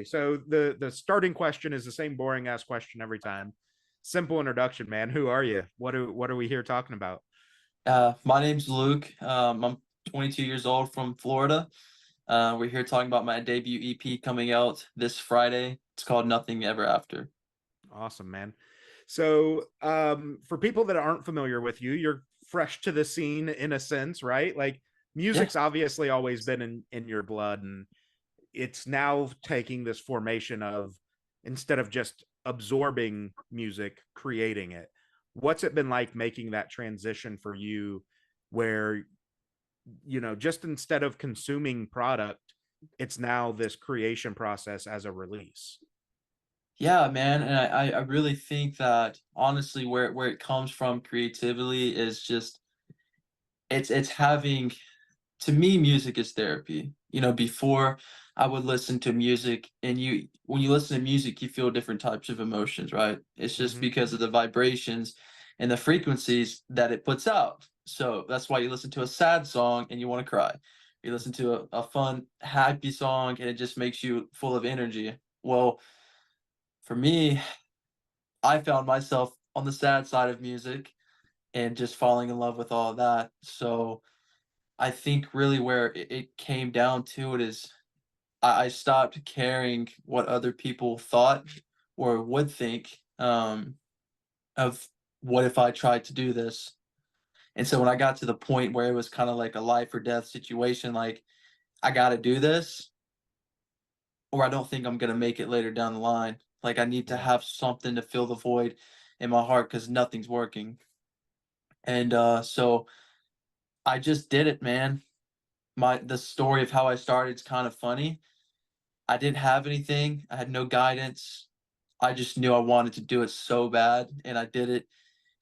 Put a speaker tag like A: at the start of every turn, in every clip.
A: So the starting question is the same boring ass question every time. Simple introduction, man. Who are you? What are we here talking about?
B: My name's Luke. I'm 22 years old from Florida. We're here talking about my debut EP coming out this Friday. It's called Nothing Ever After.
A: Awesome, man. So, for people that aren't familiar with you, you're fresh to the scene in a sense, right? Like
B: Yeah,
A: music's obviously always been in your blood, and it's now taking this formation of instead of just absorbing music, creating it. What's it been like making that transition for you where just instead of consuming product, it's now this creation process as a release?
B: yeah, man. And I really think that honestly, where it comes from creatively is just it's having to me, music is therapy. Before I would listen to music, and when you listen to music, you feel different types of emotions, right? It's just
A: Mm-hmm.
B: because of the vibrations and the frequencies that it puts out. So that's why you listen to a sad song and you want to cry. You listen to a fun, happy song and it just makes you full of energy. Well, for me, I found myself on the sad side of music and just falling in love with all of that. So I think really where it came down to it is I stopped caring what other people thought or would think of what if I tried to do this. And so when I got to the point where it was kind of like a life or death situation, like I got to do this or I don't think I'm going to make it later down the line. Like I need to
A: Yeah.
B: have something to fill the void in my heart because nothing's working. And so I just did it, man. The story of how I started is kind of funny. I didn't have anything. I had no guidance. I just knew I wanted to do it so bad, and I did it.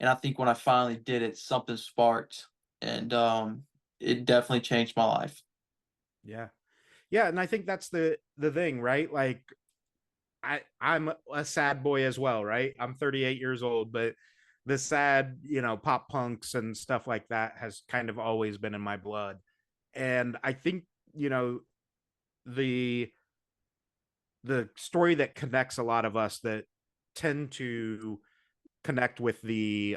B: And I think when I finally did it, something sparked, and it definitely changed my life.
A: Yeah. Yeah, and I think that's the thing, right? Like I'm a sad boy as well, right? I'm 38 years old, but the sad, pop punks and stuff like that has kind of always been in my blood. And I think, you know, the the story that connects a lot of us that tend to connect with the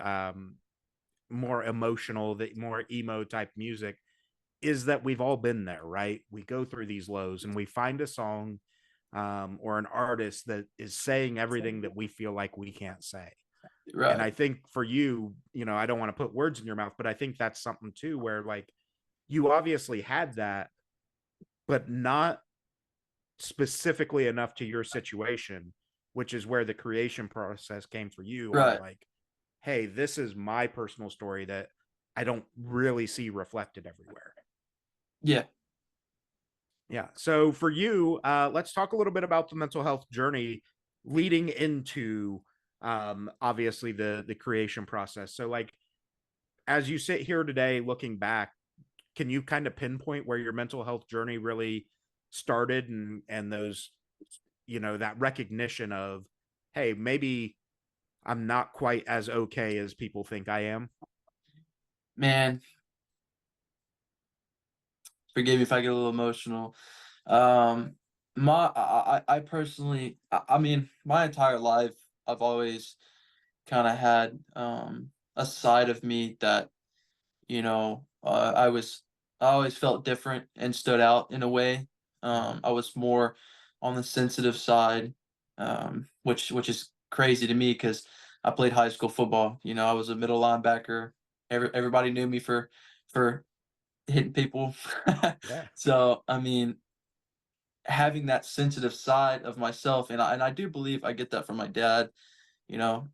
A: more emotional, the more emo type music is that we've all been there, right? We go through these lows and we find a song or an artist that is saying everything that we feel like we can't say. And
B: Right.
A: I think for you, I don't want to put words in your mouth, but I think that's something too, where like you obviously had that, but not specifically enough to your situation, which is where the creation process came for you on
B: Right.
A: like, hey, this is my personal story that I don't really see reflected everywhere.
B: Yeah.
A: Yeah. So for you, let's talk a little bit about the mental health journey leading into obviously the creation process. So like as you sit here today looking back, can you kind of pinpoint where your mental health journey really started and those that recognition of hey, maybe I'm not quite as okay as people think I am?
B: Man, forgive me if I get a little emotional. Um, I personally, I mean, my entire life, I've always kind of had a side of me that I always felt different and stood out in a way.
A: Mm-hmm.
B: I was more on the sensitive side, which is crazy to me because I played high school football. I was a middle linebacker. Everybody knew me for hitting people.
A: Yeah.
B: So I mean, having that sensitive side of myself, and I do believe I get that from my dad. You know,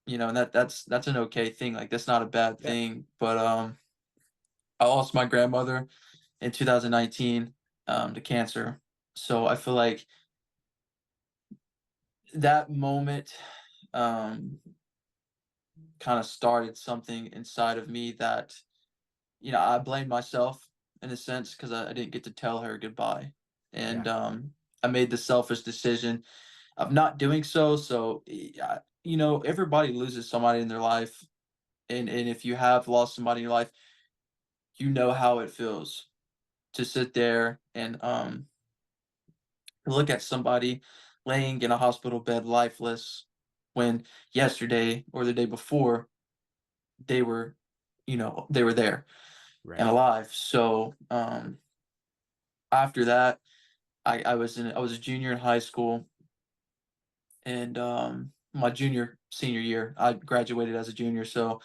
B: and that's an okay thing. Like that's not a bad
A: Yeah.
B: thing, but I lost my grandmother in 2019 to cancer. So I feel like that moment um, kind of started something inside of me that, I blame myself in a sense because I didn't get to tell her goodbye. And
A: Yeah.
B: I made the selfish decision of not doing so. So, everybody loses somebody in their life. And if you have lost somebody in your life, you know how it feels to sit there and to look at somebody laying in a hospital bed lifeless when yesterday or the day before they were, they were there and
A: Right.
B: alive. So after that, I was a junior in high school, and my senior year, I graduated as a junior. So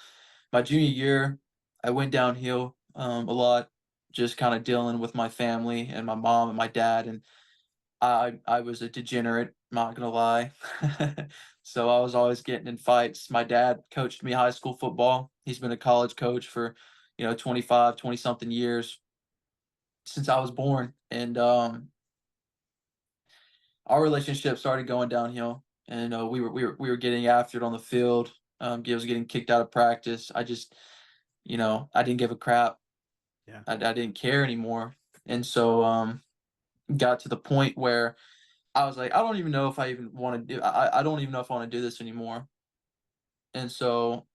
B: my junior year, I went downhill a lot, just kind of dealing with my family and my mom and my dad, and I was a degenerate, not gonna lie. So I was always getting in fights. My dad coached me high school football. He's been a college coach for, 25, 20 something years since I was born. And our relationship started going downhill. And we were getting after it on the field. I was getting kicked out of practice. I didn't give a crap.
A: Yeah.
B: I didn't care anymore. And so got to the point where I was like, I don't even know if I even want to do. I don't even know if I want to do this anymore. And so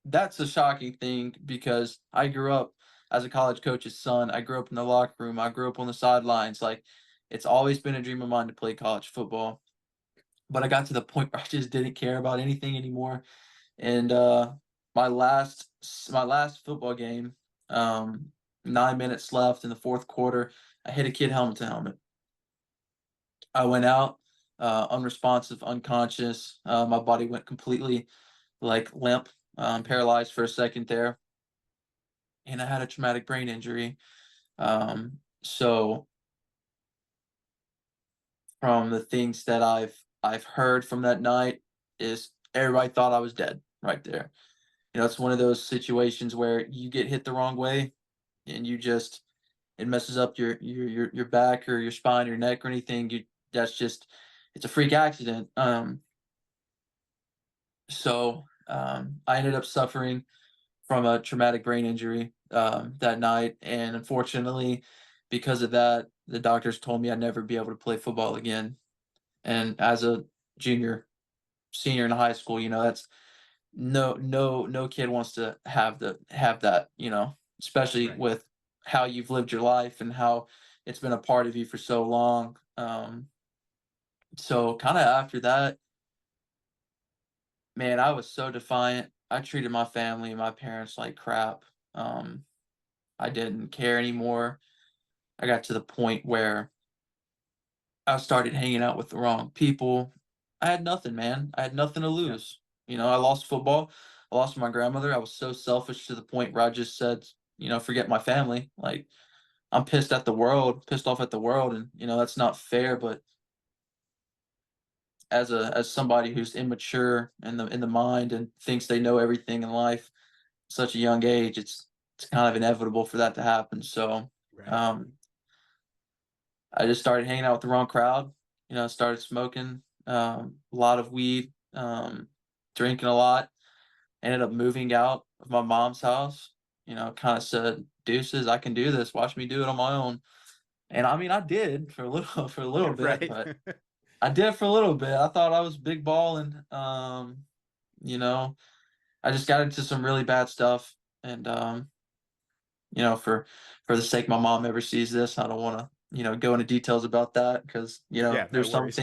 B: that's a shocking thing because I grew up as a college coach's son. I grew up in the locker room. I grew up on the sidelines. Like, it's always been a dream of mine to play college football. But I got to the point where I just didn't care about anything anymore. And my last football game, 9 minutes left in the fourth quarter, I hit a kid helmet to helmet. I went out, unresponsive, unconscious. My body went completely like limp, paralyzed for a second there, and I had a traumatic brain injury. So from the things that I've heard from that night is everybody thought I was dead right there. It's one of those situations where you get hit the wrong way and it messes up your back or your spine, your neck or anything. That's just it's a freak accident. So I ended up suffering from a traumatic brain injury that night, and unfortunately, because of that, the doctors told me I'd never be able to play football again. And as a junior, senior in high school, that's no kid wants to have that, especially
A: Right.
B: with how you've lived your life and how it's been a part of you for so long. So kind of after that, man, I was so defiant. I treated my family and my parents like crap. Um, I didn't care anymore. I got to the point where I started hanging out with the wrong people. I had nothing, man. I had nothing to
A: Yeah.
B: lose. I lost football. I lost my grandmother. I was so selfish to the point where I just said, forget my family. Like, I'm pissed at the world, pissed off at the world, and that's not fair. But as somebody who's immature in the mind and thinks they know everything in life, at such a young age, it's kind of inevitable for that to happen. So
A: Right.
B: um, I just started hanging out with the wrong crowd. Started smoking a lot of weed, drinking a lot. Ended up moving out of my mom's house. Kind of said, "Deuces, I can do this. Watch me do it on my own." And I mean, I did for a little for a little bit,
A: Right.
B: but I did for a little bit. I thought I was big balling. You know, I just got into some really bad stuff, and for the sake my mom ever sees this, I don't want to go into details about that because
A: Yeah, no worries.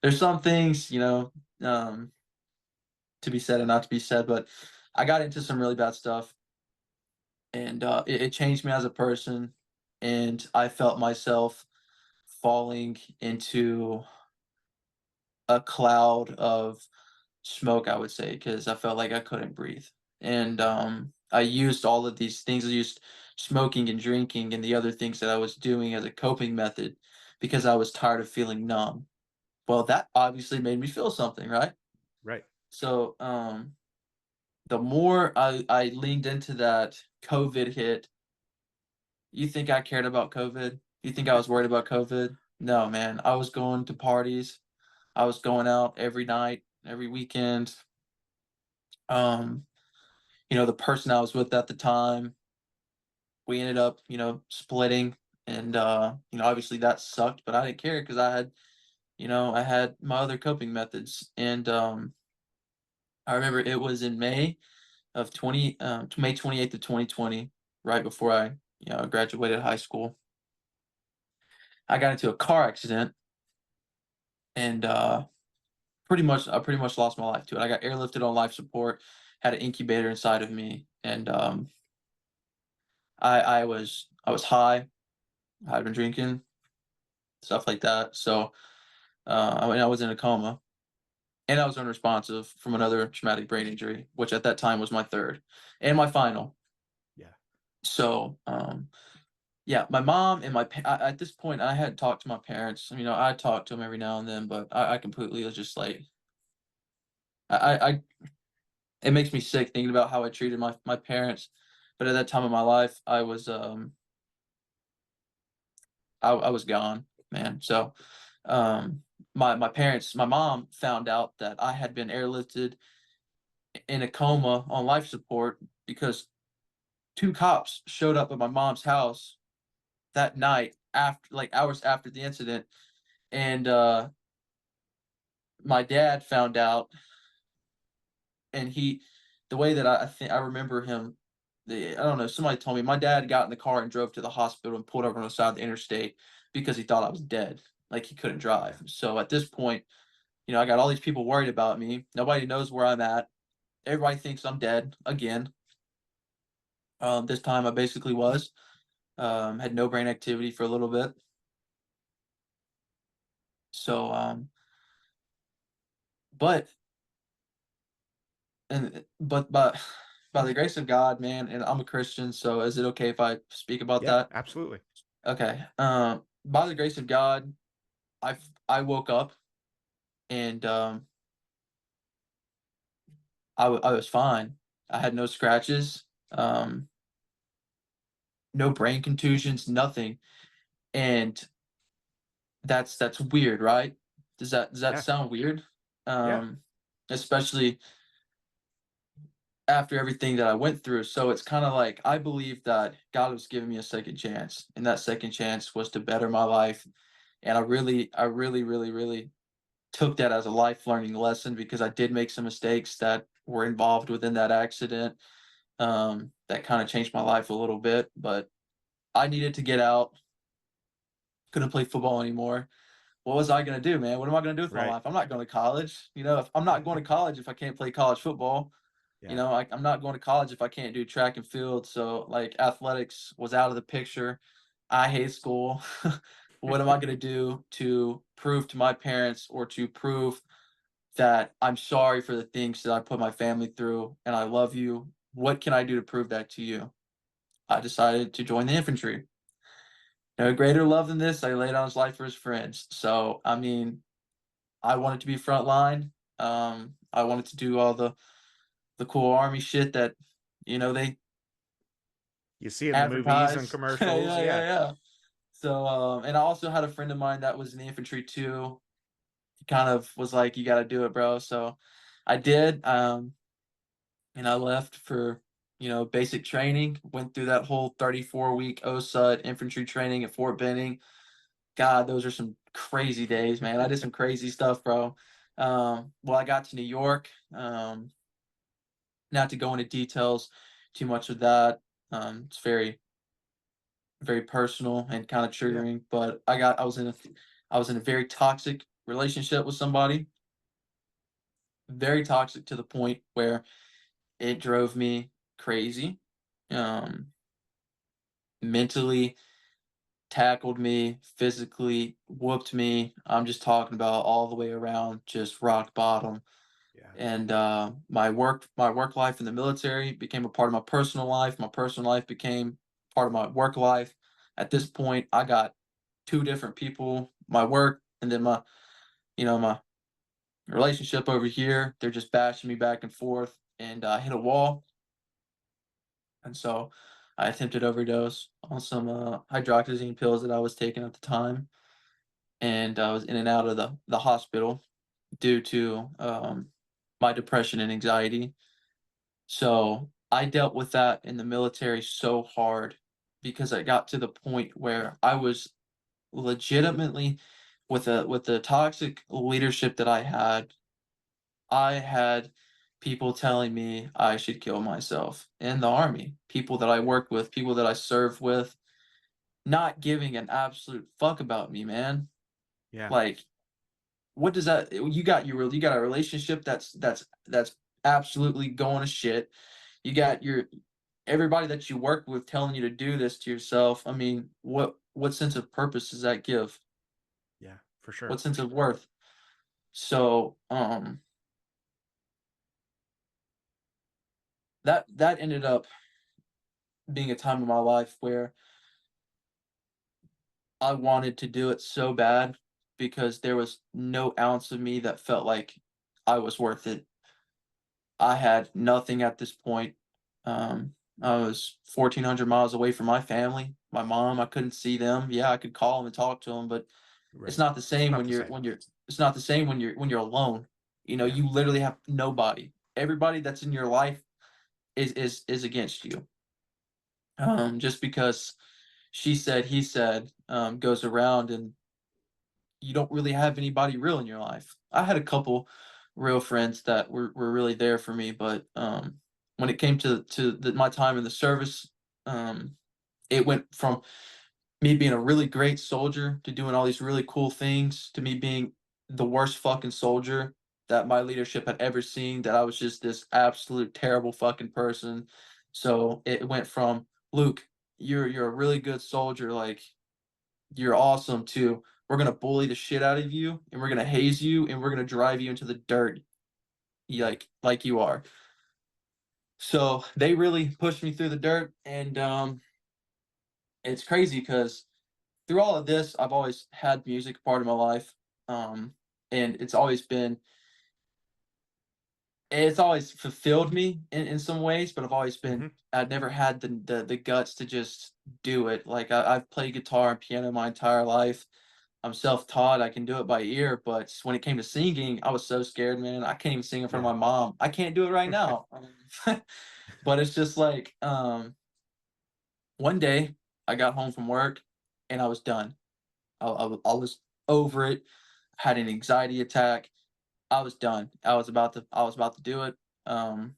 B: there's some things um to be said and not to be said, but I got into some really bad stuff, and it changed me as a person, and I felt myself falling into a cloud of smoke, I would say, because I felt like I couldn't breathe. And I used all of these things. I used smoking and drinking and the other things that I was doing as a coping method because I was tired of feeling numb. Well, that obviously made me feel something, right?
A: Right.
B: So the more I leaned into that, COVID hit. You think I cared about COVID? You think I was worried about COVID? No, man. I was going to parties. I was going out every night, every weekend. Um, the person I was with at the time, we ended up, splitting, and obviously that sucked, but I didn't care because I had my other coping methods, and I remember it was in May 28th of 2020, right before I graduated high school. I got into a car accident, and I pretty much lost my life to it. I got airlifted on life support, had an incubator inside of me, and I was high. I'd been drinking, stuff like that. So I mean, I was in a coma, and I was unresponsive from another traumatic brain injury, which at that time was my third and my final.
A: Yeah.
B: So yeah, my mom and at this point, I had talked to my parents. You know, I talked to them every now and then, but I completely was just like, I it makes me sick thinking about how I treated my parents. But at that time of my life, I was gone, man. So my parents, my mom found out that I had been airlifted in a coma on life support because two cops showed up at my mom's house that night after, like, hours after the incident, and my dad found out, and the way that I think I remember him, I don't know, somebody told me my dad got in the car and drove to the hospital and pulled over on the side of the interstate because he thought I was dead, like he couldn't drive.
A: Yeah.
B: So at this point, you know, I got all these people worried about me. Nobody knows where I'm at. Everybody thinks I'm dead again. This time I basically was. Had no brain activity for a little bit. So, but but by the grace of God, man, and I'm a Christian, so is it okay if I speak about
A: Yeah,
B: that?
A: absolutely.
B: Okay. By the grace of God, I woke up and I was fine. I had no scratches, um, no brain contusions, nothing, and that's weird, right? Does that
A: Yeah.
B: sound weird?
A: Yeah.
B: Um, Especially after everything that I went through. So it's kind of like I believe that God was giving me a second chance, and that second chance was to better my life. And I really took that as a life learning lesson because I did make some mistakes that were involved within that accident. That kind of changed my life a little bit, but I needed to get out. Couldn't play football anymore. What was I gonna do, man? What am I gonna do with my
A: Right.
B: life? I'm not going to college. You know, if I'm not going to college if I can't play college football. You
A: Yeah.
B: know, I'm not going to college if I can't do track and field. So, like, athletics was out of the picture. I hate school. What am I going to do to prove to my parents or to prove that I'm sorry for the things that I put my family through and I love you? What can I do to prove that to you? I decided to join the infantry. No greater love than this. I laid down his life for his friends. So, I mean, I wanted to be frontline. I wanted to do all the cool army shit that, you know, they
A: You see it in the movies and
B: advertise. Yeah,
A: commercials.
B: yeah,
A: Yeah.
B: yeah. So, and I also had a friend of mine that was in the infantry too. He kind of was like, "You got to do it, bro." So, I did. And I left for, you know, basic training. Went through that whole 34-week OSUT infantry training at Fort Benning. God, those are some crazy days, man. I did some crazy stuff, bro. Well, I got to New York. Not to go into details too much of that. It's very personal and kind of
A: Yeah.
B: triggering. But I was in a very toxic relationship with somebody, very toxic to the point where it drove me crazy. Um, Mentally tackled me, physically whooped me. I'm just talking about all the way around, just rock bottom.
A: Yeah.
B: And my work life in the military became a part of my personal life. My personal life became part of my work life. At this point, I got two different people, my work and then my relationship over here. They're just bashing me back and forth, and I hit a wall. And so I attempted overdose on some hydroxyzine pills that I was taking at the time, and I was in and out of the hospital due to my depression and anxiety. So I dealt with that in the military so hard because I got to the point where I was legitimately with the toxic leadership that I had people telling me I should kill myself in the army. People that I worked with, people that I served with, not giving an absolute fuck about me, man.
A: Yeah.
B: Like what does that, you got a relationship that's absolutely going to shit. You got your everybody that you work with telling you to do this to yourself. I mean, what sense of purpose does that give?
A: Yeah, for sure.
B: What sense of worth? So that ended up being a time in my life where I wanted to do it so bad because there was no ounce of me that felt like I was worth it. I had nothing at this point. I was 1,400 miles away from my family. My mom, I couldn't see them. Yeah, I could call them and talk to them, but it's
A: Right.
B: not the
A: It's
B: same
A: not the same.
B: it's not the same when you're alone. You know,
A: Yeah.
B: you literally have nobody. Everybody that's in your life is against you. Just because she said, he said, goes around, and you don't really have anybody real in your life. I had a couple real friends that were really there for me, but when it came to my time in the service, um, it went from me being a really great soldier to doing all these really cool things to me being the worst fucking soldier that my leadership had ever seen. That I was just this absolute terrible fucking person. So it went from, Luke, you're a really good soldier, like you're awesome, too. We're gonna bully the shit out of you, and we're gonna haze you, and we're gonna drive you into the dirt,
A: Yeah.
B: like you are. So they really pushed me through the dirt, and it's crazy because through all of this, I've always had music part of my life, um, and it's always fulfilled me in some ways, but
A: Hmm.
B: I've never had the guts to just do it. Like I've played guitar and piano my entire life. I'm self-taught. I can do it by ear, but when it came to singing, I was so scared, man. I can't even sing in front
A: Yeah.
B: of my mom. I can't do it right now. But it's just like one day I got home from work and I was done. I was over it. Had an anxiety attack. I was done. I was about to do it. Um,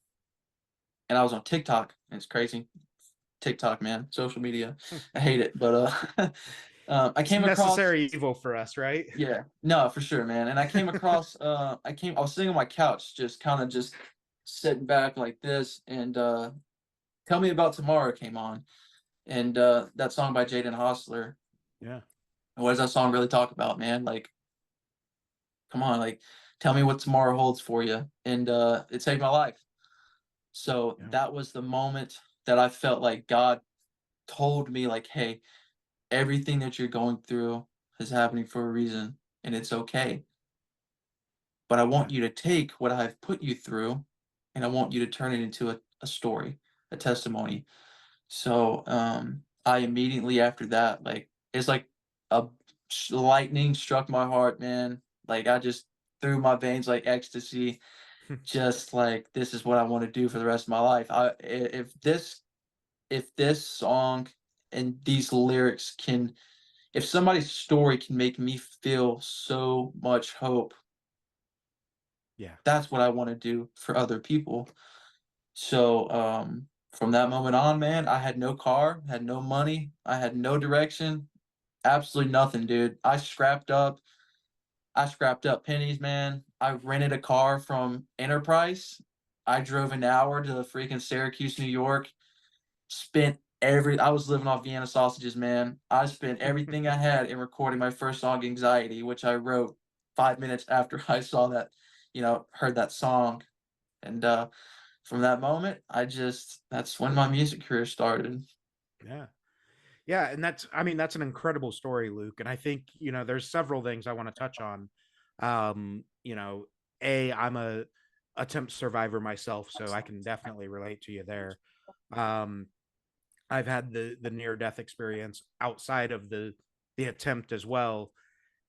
B: and I was on TikTok. And it's crazy. TikTok, man, social media. I hate it, but I
A: It's
B: came across.
A: necessary evil for us, right?
B: Yeah, no, for sure, man. And I came across. I was sitting on my couch, just kind of just sitting back like this, and "Tell Me About Tomorrow" came on, and that song by Jaden Hossler.
A: Yeah.
B: And what does that song really talk about, man? Like, come on, like, tell me what tomorrow holds for you, and it saved my life. So
A: Yeah.
B: that was the moment that I felt like God told me, like, "Hey, everything that you're going through is happening for a reason, and it's okay. But I
A: Yeah.
B: want you to take what I've put you through, and I want you to turn it into a story, a testimony." So I immediately after that, like, it's like a lightning struck my heart, man. Like I just through my veins like ecstasy, just like this is what I want to do for the rest of my life. If this song and these lyrics can, if somebody's story can make me feel so much hope,
A: Yeah.
B: that's what I want to do for other people. So from that moment on, man, I had no car, had no money, I had no direction, absolutely nothing, dude. I scrapped up pennies, man. I rented a car from Enterprise. I drove an hour to freaking Syracuse, New York. Spent every I was living off Vienna sausages, man. I spent everything I had in recording my first song, "Anxiety," which I wrote 5 minutes after I saw that, heard that song. And from that moment, that's when my music career started.
A: Yeah. Yeah, and I mean, that's an incredible story, Luke. And I think, there's several things I want to touch on. You know, I'm a attempt survivor myself, so I can definitely relate to you there. Um, I've had the near death experience outside of the attempt as well.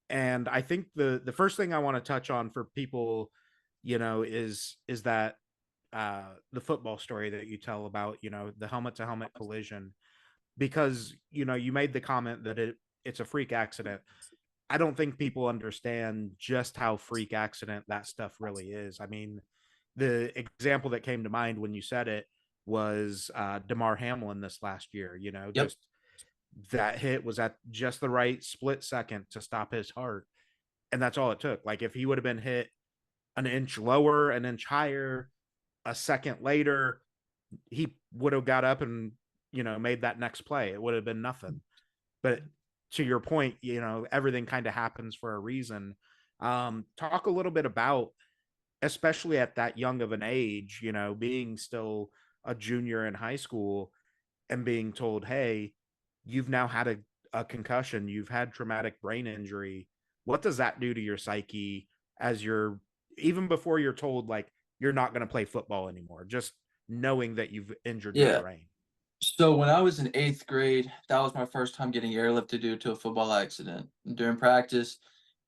A: And I think the first thing I want to touch on for people, is that the football story that you tell about, the helmet to helmet collision, because you made the comment that it's a freak accident. I don't think people understand just how freak accident that stuff really is. I mean, the example that came to mind when you said it was Damar Hamlin this last year.
B: Yep.
A: Just that hit was at just the right split second to stop his heart. And that's all it took. Like if he would have been hit an inch lower, an inch higher, a second later, he would have got up and, made that next play. It would have been nothing. But to your point, everything kind of happens for a reason. Talk a little bit about, especially at that young of an age, being still a junior in high school and being told, hey, you've now had a concussion, you've had traumatic brain injury. What does that do to your psyche as you're, even before you're told, like, you're not going to play football anymore? Just knowing that you've injured your
B: Yeah.
A: brain.
B: So when I was in 8th grade, that was my first time getting airlifted due to a football accident. During practice,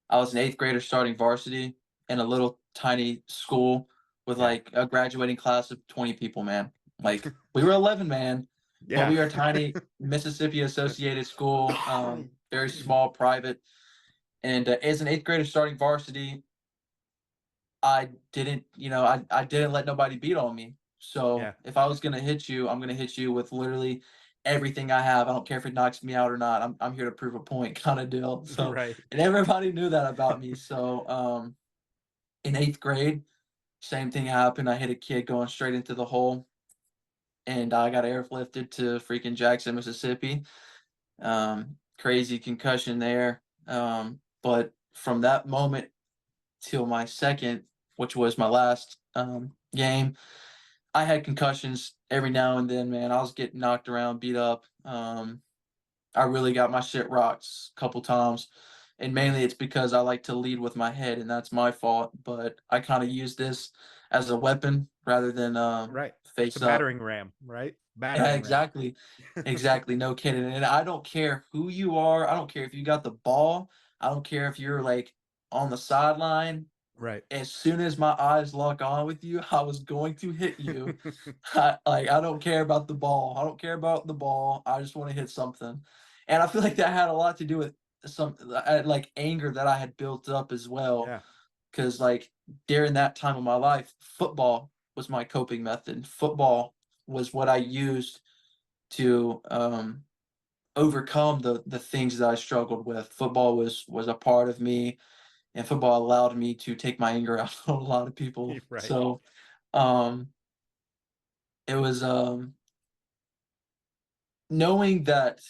B: I was an 8th grader starting varsity in a little tiny school with
A: Yeah.
B: like a graduating class of 20 people, man. Like we were 11, man, but
A: Yeah.
B: we were a tiny Mississippi associated school, very small, private. And as an 8th grader starting varsity, I didn't, I didn't let nobody beat on me. So
A: Yeah.
B: if I was gonna hit you, I'm gonna hit you with literally everything I have. I don't care if it knocks me out or not. I'm here to prove a point, kind of deal. So,
A: Right.
B: and everybody knew that about me. So, in 8th grade, same thing happened. I hit a kid going straight into the hole, and I got airlifted to freaking Jackson, Mississippi. Crazy concussion there. But from that moment till my second, which was my last game, I had concussions every now and then, man. I was getting knocked around, beat up. I really got my shit rocked a couple times. And mainly it's because I like to lead with my head, and that's my fault. But I kind of use this as a weapon rather than
A: Right. It's a
B: face up.
A: battering ram, right?
B: Yeah,
A: Battering ram.
B: exactly. Exactly. No kidding. And I don't care who you are. I don't care if you got the ball. I don't care if you're like on the sideline.
A: Right.
B: As soon as my eyes lock on with you, I was going to hit you. I don't care about the ball. I don't care about the ball. I just want to hit something. And I feel like that had a lot to do with some like anger that I had built up as well.
A: Yeah.
B: Because like during that time of my life, football was my coping method. Football was what I used to overcome the things that I struggled with. Football was a part of me, and football allowed me to take my anger out on a lot of people.
A: Right.
B: So um, it was knowing that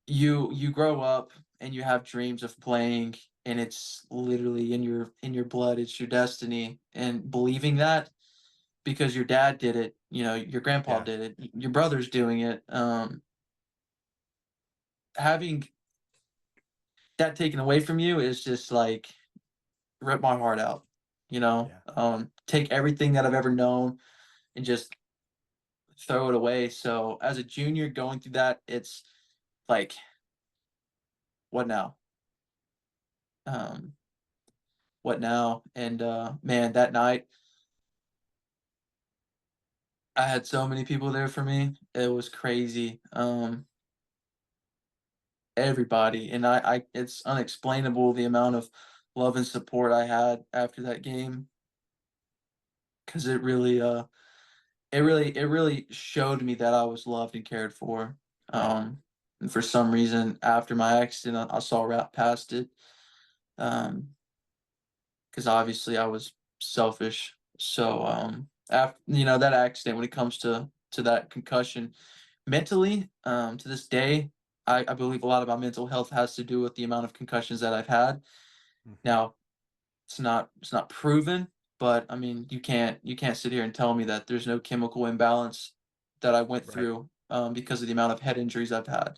B: you grow up and you have dreams of playing, and it's literally in your blood. It's your destiny, and believing that because your dad did it, your grandpa
A: Yeah.
B: did it, your brother's doing it. Having that taken away from you is just like rip my heart out.
A: Yeah.
B: Take everything that I've ever known and just throw it away. So as a junior going through that, it's like, what now? Um, what now? And man, that night I had so many people there for me. It was crazy. Everybody, and I it's unexplainable the amount of love and support I had after that game because it really showed me that I was loved and cared for.
A: Right.
B: And for some reason, after my accident, I saw right past it. Um, because obviously I was selfish. So after that accident, when it comes to that concussion, mentally, to this day, I believe a lot of my mental health has to do with the amount of concussions that I've had.
A: Hmm.
B: Now, it's not proven, but I mean, you can't sit here and tell me that there's no chemical imbalance that I went
A: Right.
B: through because of the amount of head injuries I've had.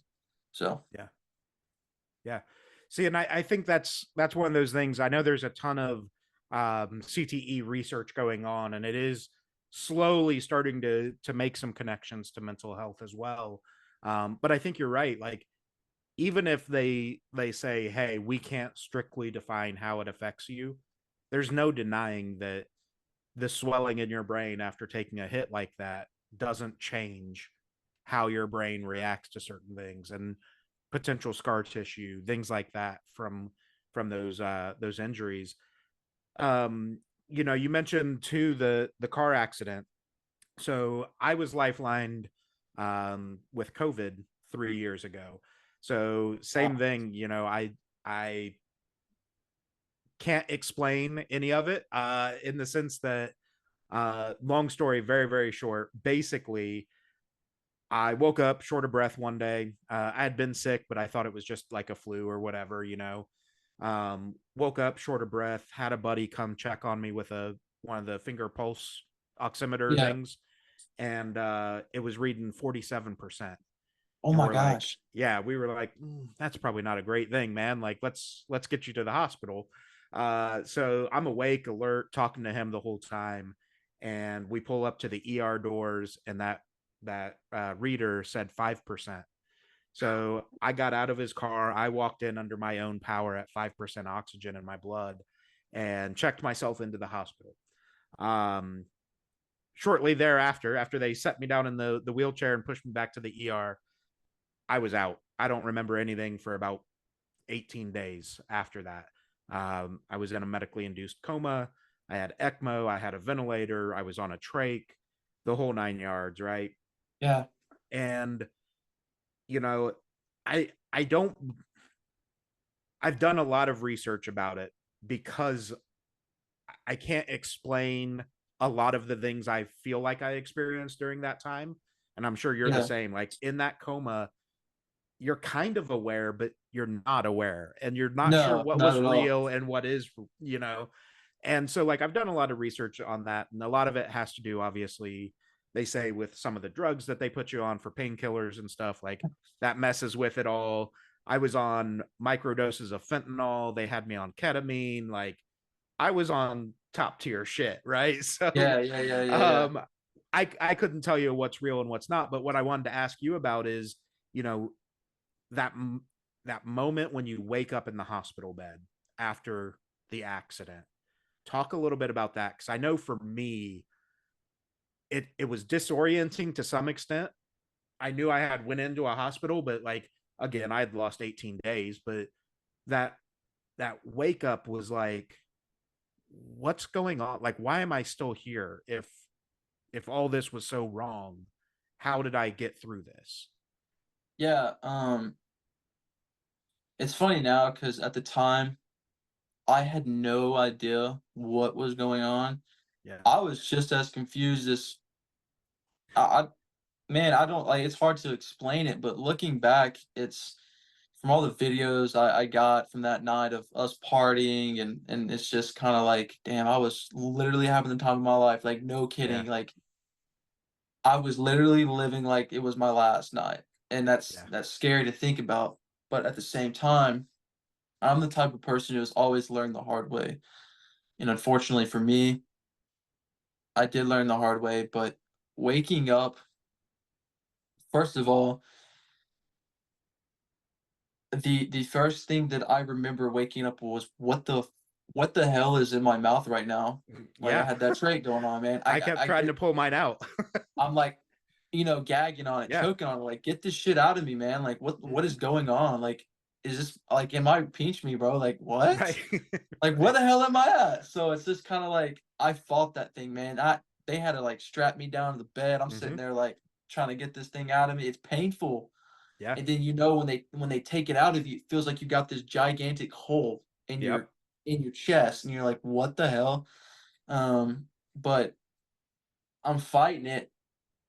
B: So
A: Yeah. Yeah. See, and I think that's one of those things. I know there's a ton of CTE research going on, and it is slowly starting to make some connections to mental health as well. But I think you're right. Like, even if they say, hey, we can't strictly define how it affects you, there's no denying that the swelling in your brain after taking a hit like that doesn't change how your brain reacts to certain things, and potential scar tissue, things like that from those injuries. Um, you mentioned too the car accident. So I was lifelined with COVID 3 years ago. So same
B: wow.
A: thing, I can't explain any of it, in the sense that, long story, very, very short. Basically, I woke up short of breath one day. I had been sick, but I thought it was just like a flu or whatever, you know. Woke up short of breath, had a buddy come check on me with a one of the finger pulse oximeter
B: Yeah.
A: things, and it was reading 47%.
B: Oh
A: And
B: my
A: we're like,
B: gosh.
A: yeah, we were like, that's probably not a great thing, man. Like, let's get you to the hospital. So I'm awake, alert, talking to him the whole time, and we pull up to the ER doors, and that reader said 5%. So I got out of his car. I walked in under my own power at 5% oxygen in my blood, and checked myself into the hospital. Um, Shortly thereafter, after they set me down in the wheelchair and pushed me back to the ER, I was out. I don't remember anything for about 18 days after that. I was in a medically induced coma. I had ECMO. I had a ventilator. I was on a trach, the whole 9 yards, right?
B: Yeah.
A: And you know, I don't. I've done a lot of research about it because I can't explain a lot of the things I feel like I experienced during that time, and I'm sure you're the
B: Yeah.
A: same. Like in that coma, you're kind of aware, but you're not aware, and you're not sure
B: No,
A: what
B: not
A: was
B: at all.
A: real and what is, you know. And so, like, I've done a lot of research on that, and a lot of it has to do, obviously, they say with some of the drugs that they put you on for painkillers and stuff, like that messes with it all. I was on micro doses of fentanyl. They had me on ketamine. Like, I was on top tier shit, right? So,
B: Yeah, yeah, yeah, yeah, yeah.
A: um, I couldn't tell you what's real and what's not. But what I wanted to ask you about is, you know, that that moment when you wake up in the hospital bed after the accident. Talk a little bit about that, because I know for me, it was disorienting to some extent. I knew I had went into a hospital, but like again, I had lost 18 days, but that that wake up was like, what's going on? Like, why am I still here? If all this was so wrong, how did I get through this?
B: Yeah, it's funny now because at the time, I had no idea what was going on.
A: Yeah,
B: I was just as confused as I man, I don't like, it's hard to explain it, but looking back, it's from all the videos I got from that night of us partying and it's just kinda like, damn, I was literally having the time of my life, like, no
A: yeah,
B: kidding, like, I was literally living like it was my last night, and
A: yeah,
B: that's scary to think about, but at the same time, I'm the type of person who's always learned the hard way, and unfortunately for me, I did learn the hard way, but waking up, first of all, the first thing that I remember waking up was, what the hell is in my mouth right now?" Like, I
A: yeah.
B: had that trait going on, man.
A: I kept
B: I
A: trying to
B: get
A: pull mine out.
B: I'm like, gagging on it,
A: Yeah,
B: choking on it, like, "Get this shit out of me, man, like, what is
A: mm-hmm.
B: going on? Like, is this like, am I pinch me, bro? Like, what?
A: Right,
B: Like, where
A: right.
B: the hell am I at?" So, it's just kinda like, I fought that thing, man. They had to, like, strap me down to the bed, I'm sitting
A: Mm-hmm.
B: there, like, trying to get this thing out of me, it's painful,
A: Yeah,
B: and then, when they take it out of you, it feels like you got this gigantic hole
A: yep.
B: in your chest, and you're like, "What the hell?" But I'm fighting it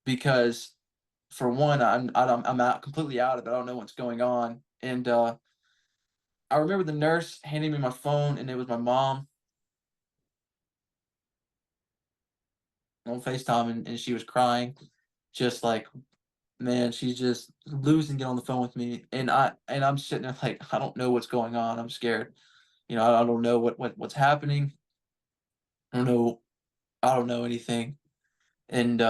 B: because for one, I'm out completely out of it. I don't know what's going on. And I remember the nurse handing me my phone, and it was my mom on FaceTime, and she was crying, just like, man, she's just losing it on the phone with me. And I'm sitting there like, I don't know what's going on. I'm scared. I don't know what's happening. I don't know. I don't know anything. And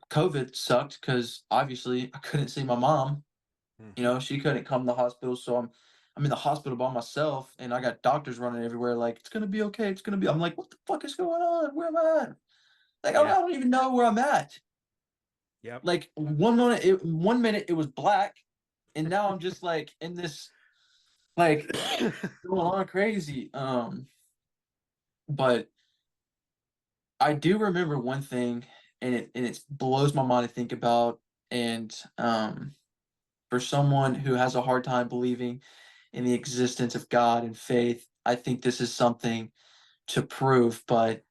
B: COVID sucked because obviously I couldn't see my mom.
A: Mm-hmm.
B: She couldn't come to the hospital, so I'm in the hospital by myself, and I got doctors running everywhere. Like, it's gonna be okay. It's gonna be. I'm like, what the fuck is going on? Where am I at? Like, I
A: Yeah,
B: don't even know where I'm at.
A: yep.
B: Like, one minute it was black, and now I'm just like in this, like, going on crazy. But I do remember one thing, and it blows my mind to think about, and for someone who has a hard time believing in the existence of God and faith, I think this is something to prove. But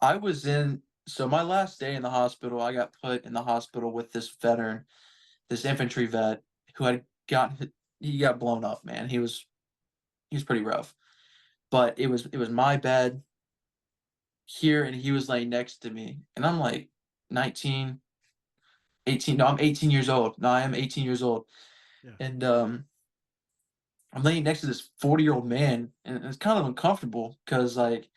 B: I was in so my last day in the hospital, I got put in the hospital with this veteran, this infantry vet who had he got blown up, man. He was pretty rough. But it was my bed here, and he was laying next to me. And I'm like 19, 18. No, I'm 18 years old. No, I am 18 years old.
A: Yeah.
B: And I'm laying next to this 40-year-old man, and it's kind of uncomfortable because, like,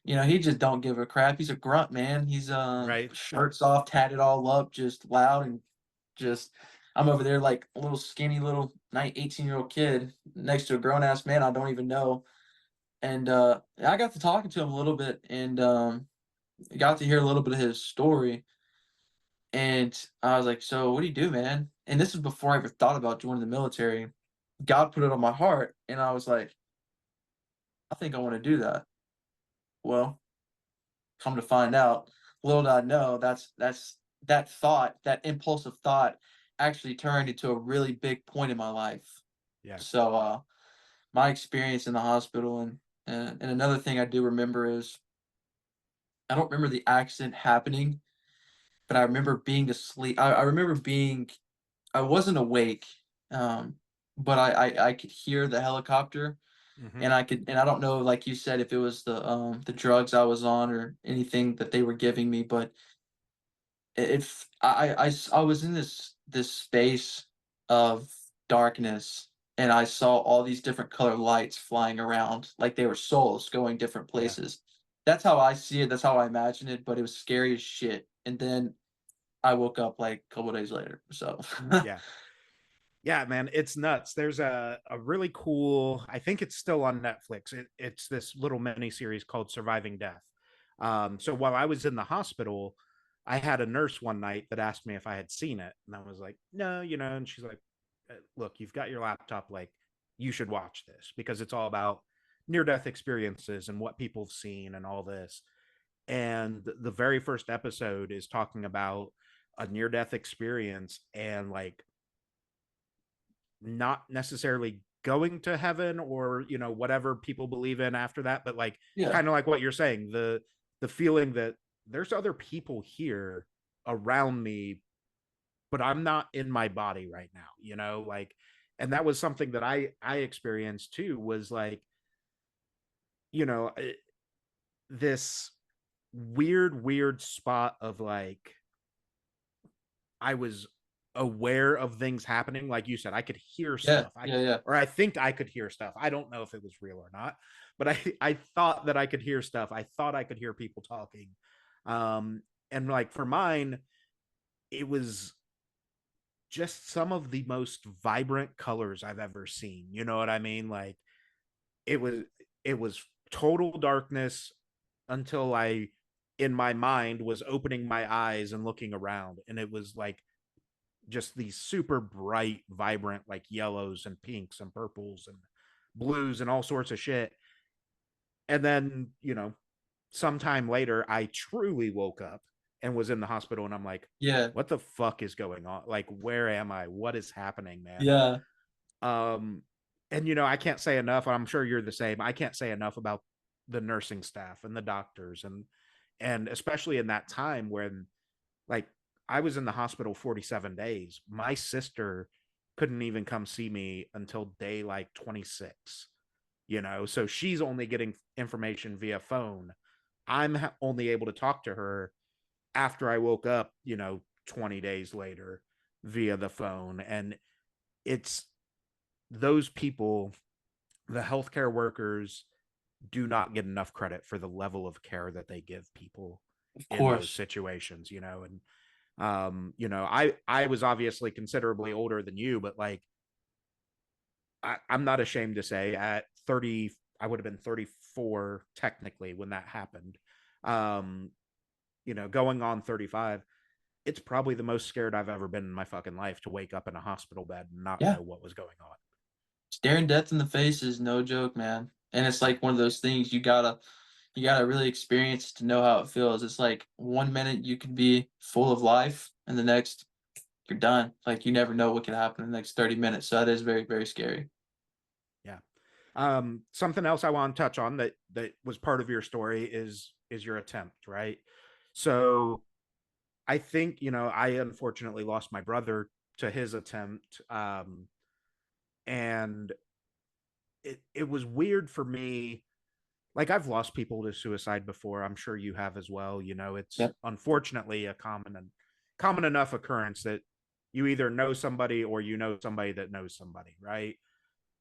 B: he just don't give a crap. He's a grunt, man. He's
A: Right.
B: shirts off, tatted all up, just loud and just. I'm over there like a little skinny little 18-year-old kid next to a grown ass man I don't even know. And I got to talking to him a little bit, and got to hear a little bit of his story. And I was like, "So what do you do, man?" And this is before I ever thought about joining the military. God put it on my heart, and I was like, "I think I want to do that." Well, come to find out, little did I know, that thought, that impulsive thought, actually turned into a really big point in my life.
A: Yeah.
B: So, my experience in the hospital, and another thing I do remember is I don't remember the accident happening, but I remember being asleep. I remember being I wasn't awake, um, but I could hear the helicopter,
A: Hmm.
B: and I don't know, like you said, if it was the drugs I was on or anything that they were giving me, but if I was in this space of darkness, and I saw all these different color lights flying around like they were souls going different
A: Yeah.
B: places. That's how I see it. That's how I imagine it. But it was scary as shit. And then I woke up like a couple days later. So
A: Yeah. Yeah, man, it's nuts. There's a really cool, I think it's still on Netflix. It's this little mini series called Surviving Death. So while I was in the hospital, I had a nurse one night that asked me if I had seen it, and I was like, no, and she's like, look, you've got your laptop, like, you should watch this because it's all about near death experiences and what people have seen and all this. And the very first episode is talking about a near death experience and like not necessarily going to heaven or whatever people believe in after that, but like
B: yeah,
A: kind of like what you're saying, the feeling that there's other people here around me, but I'm not in my body right now, like. And that was something that I experienced too, was like, you know this weird spot of like, I was aware of things happening. Like you said, I could hear
B: yeah,
A: stuff.
B: yeah, yeah.
A: Or I think I could hear stuff. I don't know if it was real or not, but I thought that I could hear stuff. I thought I could hear people talking. And like for mine, it was just some of the most vibrant colors I've ever seen. You know what I mean? Like it was it was total darkness until I, in my mind, was opening my eyes and looking around, and it was like just these super bright, vibrant, like yellows and pinks and purples and blues and all sorts of shit. And then, sometime later, I truly woke up and was in the hospital, and I'm like,
B: Yeah,
A: what the fuck is going on? Like, where am I? What is happening, man?
B: yeah,
A: Um, and I can't say enough. I'm sure you're the same. I can't say enough about the nursing staff and the doctors, and especially in that time when, like, I was in the hospital 47 days. My sister couldn't even come see me until day like 26, so she's only getting information via phone. I'm only able to talk to her after I woke up, 20 days later via the phone. And it's those people, the healthcare workers, do not get enough credit for the level of care that they give people
B: of
A: in those
B: course.
A: situations, and I was obviously considerably older than you, but like I'm not ashamed to say at 30, I would have been 34 technically when that happened. Um, going on 35, it's probably the most scared I've ever been in my fucking life to wake up in a hospital bed and not
B: Yeah.
A: know what was going on.
B: Staring death in the face is no joke, man. And it's like one of those things you gotta really experience to know how it feels. It's like one minute you can be full of life, and the next you're done. Like, you never know what can happen in the next 30 minutes. So that is very, very scary.
A: Yeah. Something else I want to touch on that was part of your story is your attempt, right? So I think, I unfortunately lost my brother to his attempt. And it was weird for me. Like, I've lost people to suicide before. I'm sure you have as well. It's
B: Yep.
A: unfortunately a common enough occurrence that you either know somebody or you know somebody that knows somebody, right?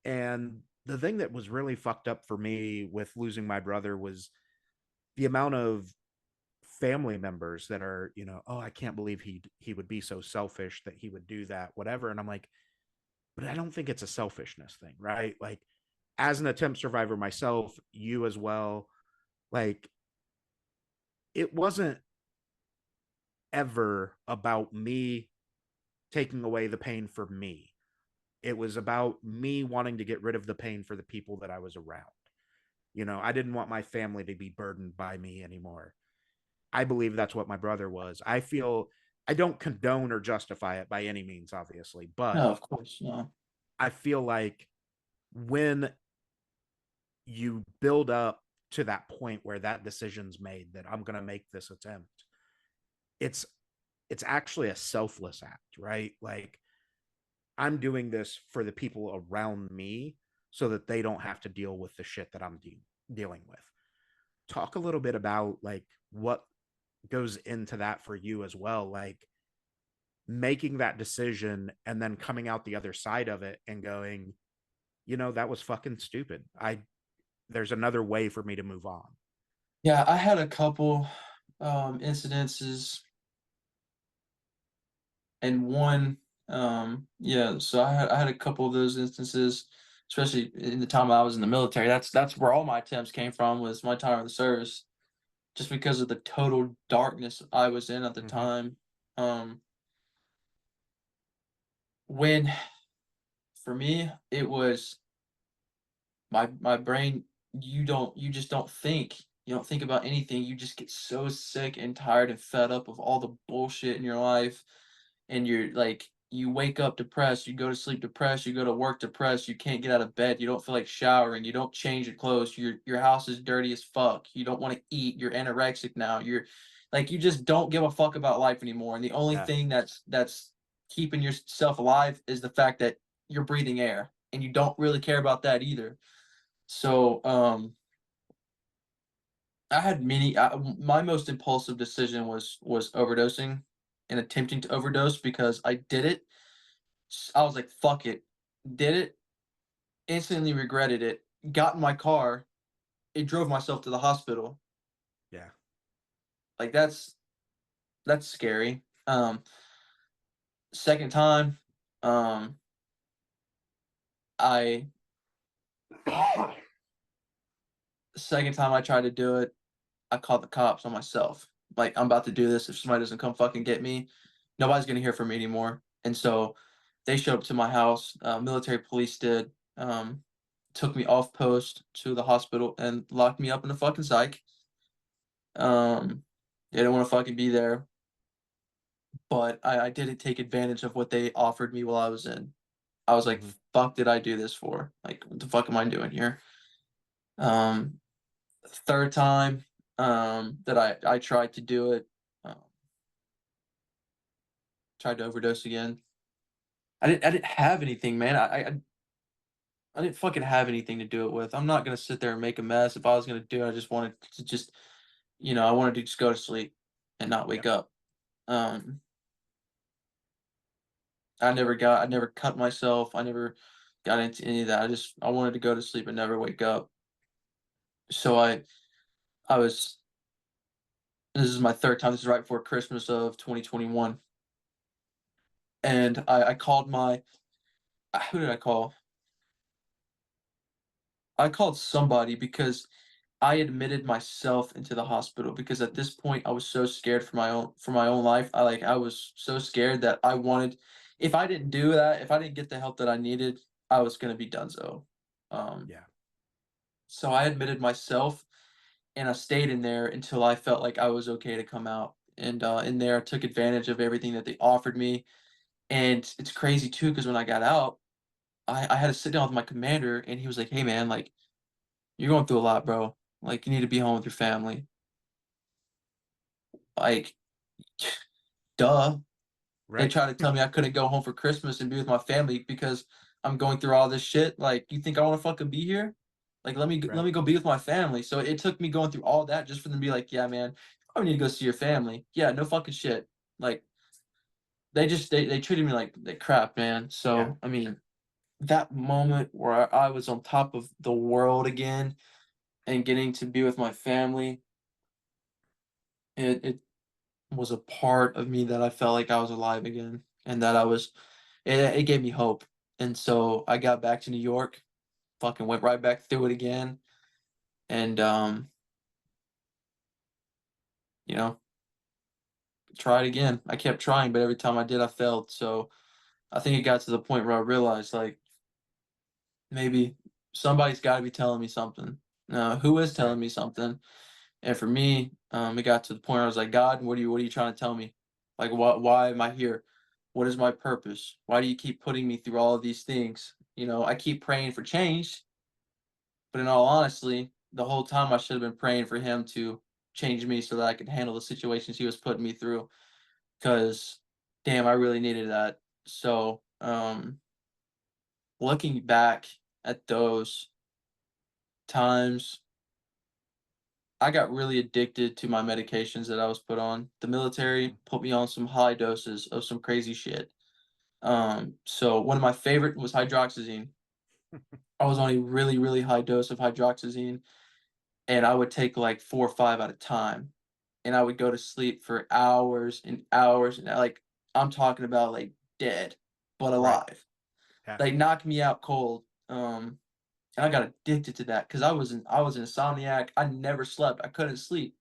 A: And the thing that was really fucked up for me with losing my brother was the amount of family members that are, oh, I can't believe he would be so selfish that he would do that, whatever. And I'm like, but I don't think it's a selfishness thing, right? Like, as an attempt survivor myself, you as well, like, it wasn't ever about me taking away the pain for me. It was about me wanting to get rid of the pain for the people that I was around. I didn't want my family to be burdened by me anymore. I believe that's what my brother was. I don't condone or justify it by any means, obviously, but
B: No, of course. No.
A: I feel like when you build up to that point where that decision's made that I'm going to make this attempt, it's it's actually a selfless act, right? Like, I'm doing this for the people around me so that they don't have to deal with the shit that I'm dealing with. Talk a little bit about like what goes into that for you as well, like making that decision and then coming out the other side of it and going, that was fucking stupid. There's another way for me to move on.
B: Yeah, I had a couple incidences, and one yeah, so I had a couple of those instances, especially in the time I was in the military. That's where all my attempts came from, was my time in the service, just because of the total darkness I was in at the
A: Mm-hmm.
B: time. When For me, it was my brain. You just don't think. You don't think about anything. You just get so sick and tired and fed up of all the bullshit in your life, and you're like, you wake up depressed, you go to sleep depressed, you go to work depressed, you can't get out of bed, you don't feel like showering, you don't change your clothes, your house is dirty as fuck, you don't want to eat, you're anorexic now, you're like, you just don't give a fuck about life anymore. And the only
A: Yeah.
B: thing that's keeping yourself alive is the fact that you're breathing air, and you don't really care about that either. So I had my most impulsive decision was overdosing and attempting to overdose, because I did it. I was like, fuck it. Did it, instantly regretted it, got in my car, and drove myself to the hospital.
A: Yeah.
B: Like, that's scary. Second time, um, I second time I tried to do it, I called the cops on myself. Like, I'm about to do this. If somebody doesn't come fucking get me, nobody's gonna hear from me anymore. And so they showed up to my house. Military police did. Took me off post to the hospital and locked me up in a fucking psych. They didn't want to fucking be there, but I didn't take advantage of what they offered me while I was in. I was like,
A: Mm-hmm.
B: "Fuck, did I do this for? Like, what the fuck am I doing here?" Um, Third time that I tried to do it, um, tried to overdose again. I didn't have anything, man. I didn't fucking have anything to do it with. I'm not gonna sit there and make a mess. If I was gonna do it, I just wanted to just, I wanted to just go to sleep and not wake
A: Yep.
B: up. Um, I never cut myself. I never got into any of that. I wanted to go to sleep and never wake up. So I was this is my third time. This is right before Christmas of 2021, and I called my who did I call? I called somebody, because I admitted myself into the hospital, because at this point I was so scared for my own life. I was so scared that I wanted, if I didn't do that, if I didn't get the help that I needed, I was gonna be donezo. Um,
A: Yeah.
B: so I admitted myself, and I stayed in there until I felt like I was okay to come out. And in there, I took advantage of everything that they offered me. And it's crazy too, because when I got out, I had to sit down with my commander, and he was like, "Hey, man, like, you're going through a lot, bro. Like, you need to be home with your family." Like, duh. They
A: Right.
B: tried to tell me I couldn't go home for Christmas and be with my family because I'm going through all this shit. Like, you think I want to fucking be here? Like, let
A: Right.
B: me go be with my family. So it took me going through all that just for them to be like, "Yeah, man, you probably need to go see your family." Yeah, no fucking shit. Like, they treated me like crap, man.
A: Yeah.
B: So I mean, that moment where I was on top of the world again and getting to be with my family, it was a part of me that I felt like I was alive again, and that I was it gave me hope. And so I got back to New York, fucking went right back through it again, and you know, tried again. I kept trying, but every time I did, I failed. So I think it got to the point where I realized, like, maybe somebody's got to be telling me something. Who is
A: Right.
B: telling me something? And for me, it got to the point where I was like, God, what are you trying to tell me? Like, why am I here? What is my purpose? Why do you keep putting me through all of these things? I keep praying for change, but in all honesty, the whole time I should have been praying for him to change me so that I could handle the situations he was putting me through. Because, damn, I really needed that. So, looking back at those times, I got really addicted to my medications that I was put on. The military put me on some high doses of some crazy shit. So one of my favorite was hydroxyzine. I was on a really, really high dose of hydroxyzine, and I would take like 4 or 5 at a time, and I would go to sleep for hours and hours, and I'm talking about like dead, but
A: Right.
B: alive,
A: Yeah.
B: like knocked me out cold. And I got addicted to that because I was an insomniac. I never slept. I couldn't sleep.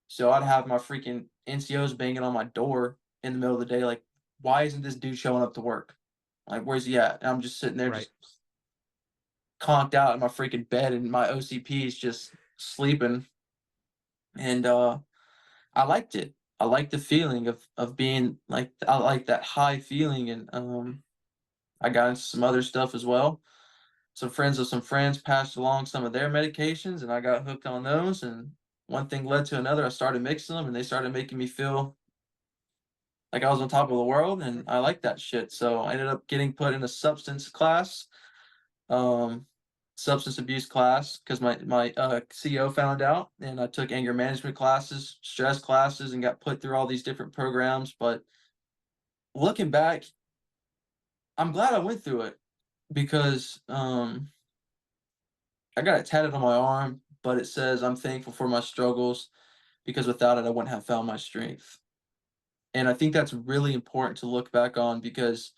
B: So I'd have my freaking NCOs banging on my door in the middle of the day, like, why isn't this dude showing up to work? Like, where's he at? And I'm just sitting there,
A: Right.
B: just conked out in my freaking bed, and my OCP is just sleeping. And I liked it. I liked the feeling of being like, I like that high feeling. And I got into some other stuff as well. Some friends of some friends passed along some of their medications, and I got hooked on those. And one thing led to another. I started mixing them, and they started making me feel like I was on top of the world, and I like that shit. So I ended up getting put in a substance class, um, substance abuse class, because my CEO found out, and I took anger management classes, stress classes, and got put through all these different programs. But looking back, I'm glad I went through it because I got it tatted on my arm, but it says I'm thankful for my struggles because without it, I wouldn't have found my strength. And I think that's really important to look back on because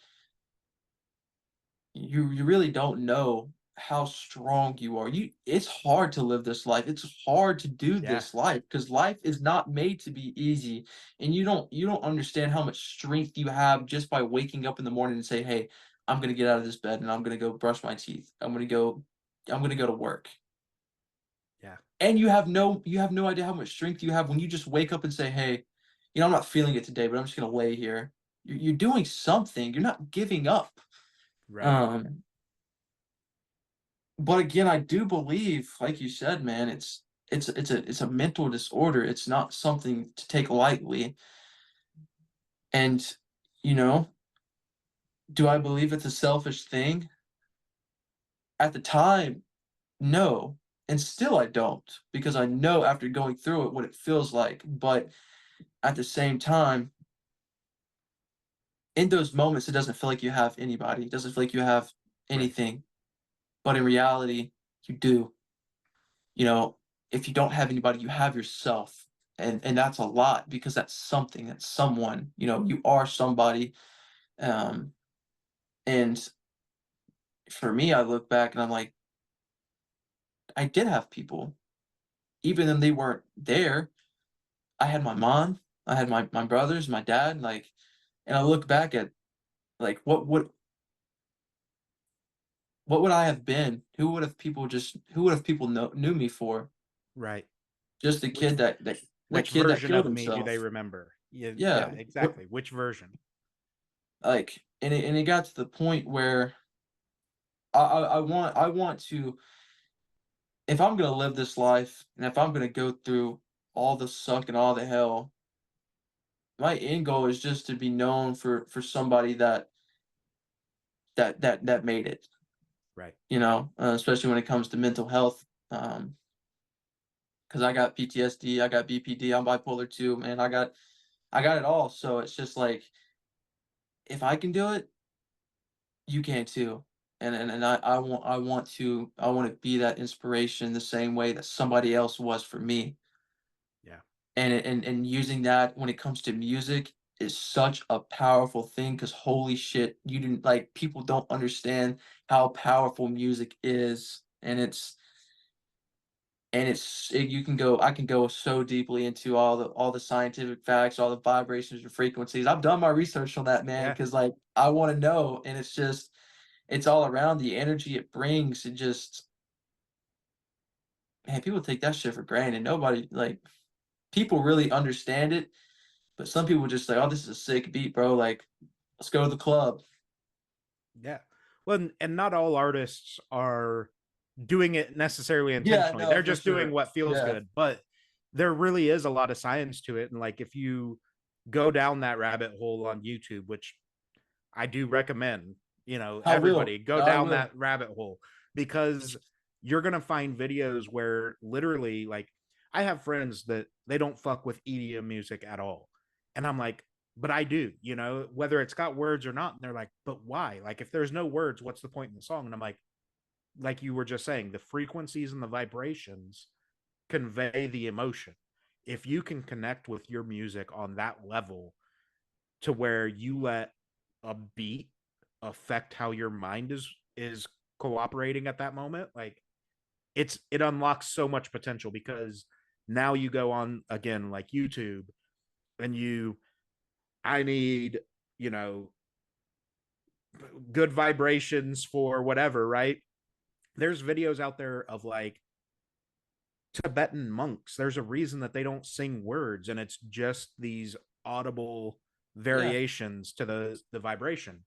B: you really don't know how strong you are. It's hard to live this life. It's hard to do
A: Yeah.
B: this life because life is not made to be easy. And you don't understand how much strength you have just by waking up in the morning and say, "Hey, I'm gonna get out of this bed and I'm gonna go brush my teeth. I'm gonna go to work."
A: Yeah.
B: And you have no idea how much strength you have when you just wake up and say, "Hey, I'm not feeling it today, but I'm just gonna lay here." You're doing something. You're not giving up.
A: Right.
B: Um, But again, I do believe, like you said, man, it's a mental disorder. It's not something to take lightly. And, you know, do I believe it's a selfish thing? At the time, no. And still I don't, because I know after going through it what it feels like. But at the same time, in those moments, it doesn't feel like you have anybody. It doesn't feel like you have
A: Right.
B: anything. But in reality, you do. You know, if you don't have anybody, you have yourself. And that's a lot because that's something, that's someone, you are somebody. Um, and for me, I look back and I'm like, I did have people, even when they weren't there. I had my mom, I had my brothers, my dad, like, and I look back at like what would I have been? Who would have people knew me for?
A: Right.
B: Just the
A: Which
B: kid that
A: which
B: kid that
A: version
B: killed
A: of me do they
B: himself.
A: remember? Yeah.
B: Yeah.
A: Yeah. Exactly. Which version?
B: like, and it got to the point where I want to, if I'm gonna live this life and if I'm gonna go through all the suck and all the hell, my end goal is just to be known for somebody that made it,
A: Right.
B: you know, especially when it comes to mental health. Because I got PTSD, I got BPD, I'm bipolar too, man. I got it all. So it's just like, if I can do it, you can too. And I want to be that inspiration the same way that somebody else was for me.
A: Yeah.
B: And using that when it comes to music is such a powerful thing, because holy shit, you didn't like people don't understand how powerful music is. You can go, I can go so deeply into all the scientific facts, all the vibrations and frequencies. I've done my research on that, man,
A: Yeah.
B: because like I want to know. And it's all around the energy it brings. It just, man, people take that shit for granted. Nobody, like, people really understand it, but some people just like, oh, this is a sick beat, bro. Like, let's go to the club.
A: Yeah. Well, and not all artists are doing it necessarily
B: Yeah,
A: intentionally.
B: no,
A: They're
B: for
A: just doing
B: sure.
A: what feels
B: Yeah.
A: good. But there really is a lot of science to it. And like if you go down that rabbit hole on YouTube, which I do recommend,
B: I will.
A: everybody go
B: I
A: down
B: will.
A: that rabbit hole because you're going to find videos where literally like I have friends that they don't fuck with EDM music at all. And I'm like, but I do, whether it's got words or not. And they're like, but why? Like if there's no words, what's the point in the song? And I'm like you were just saying, the frequencies and the vibrations convey the emotion. If you can connect with your music on that level to where you let a beat affect how your mind is cooperating at that moment, like it unlocks so much potential because now you go on again like YouTube and I need, you know, good vibrations for whatever, right? There's videos out there of like Tibetan monks. There's a reason that they don't sing words, and it's just these audible
B: Yeah.
A: variations to the vibration.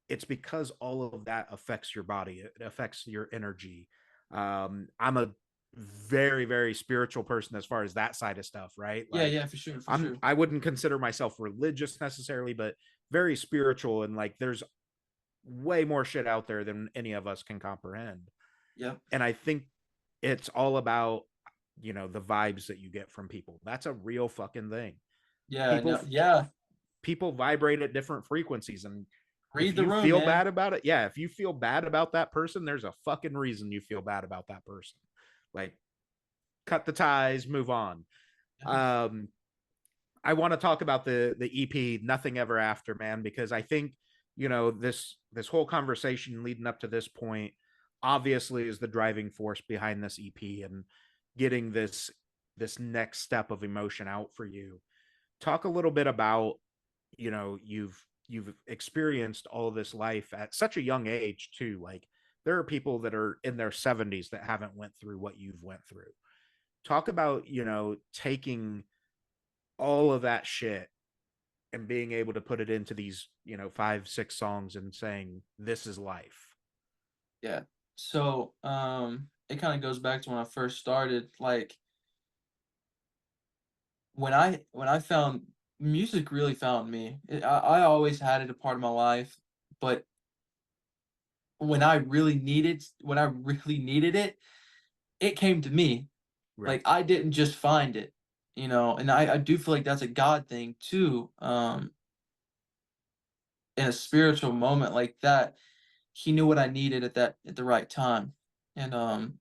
A: It's because all of that affects your body. It affects your energy. I'm a very, very spiritual person as far as that side of stuff, right?
B: Yeah,
A: Like
B: yeah, for sure, for sure.
A: I wouldn't consider myself religious necessarily, but very spiritual, and like there's way more shit out there than any of us can comprehend.
B: Yep.
A: And I think it's all about the vibes that you get from people. That's a real fucking thing.
B: Yeah,
A: people
B: no, yeah.
A: people vibrate at different frequencies, and if
B: Read the
A: you
B: room,
A: feel
B: man.
A: bad about it, yeah, if you feel bad about that person, there's a fucking reason you feel bad about that person. Like, cut the ties, move on.
B: Yeah.
A: um I want to talk about the EP Nothing Ever After, man, because I think this whole conversation leading up to this point obviously is the driving force behind this EP and getting this next step of emotion out for you. Talk a little bit about, you've experienced all of this life at such a young age too. Like there are people that are in their 70s that haven't went through what you've went through. Talk about, taking all of that shit and being able to put it into these, 5, 6 songs and saying, this is life.
B: Yeah. So, it kind of goes back to when I first started. Like, when I found music, really found me. I always had it a part of my life, but when I really needed it, it came to me.
A: Right.
B: Like, I didn't just find it, you know. And I do feel like that's a God thing too. In a spiritual moment like that, he knew what I needed at the right time, and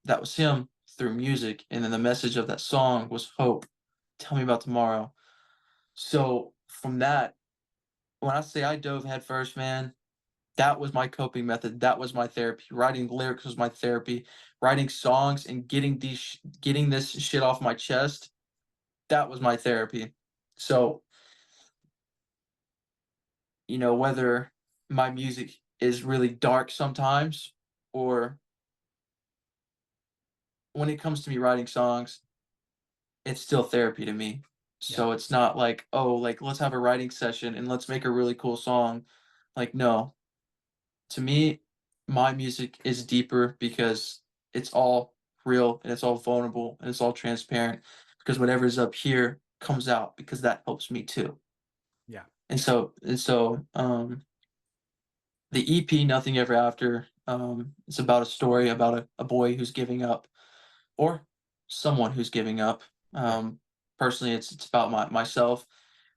B: that was him through music. And then the message of that song was hope. Tell me about tomorrow. So from that, when I say I dove headfirst, man, that was my coping method. That was my therapy. Writing lyrics was my therapy. Writing songs and getting this shit off my chest, that was my therapy. So, whether my music is really dark sometimes, or when it comes to me writing songs, it's still therapy to me.
A: Yeah.
B: So it's not like, oh, like let's have a writing session and let's make a really cool song. Like, no. To me, my music is deeper because it's all real and it's all vulnerable and it's all transparent because whatever's up here comes out because that helps me too.
A: Yeah.
B: And so the EP Nothing Ever After, it's about a story about a boy who's giving up or someone who's giving up.
A: Yeah.
B: Personally, it's about myself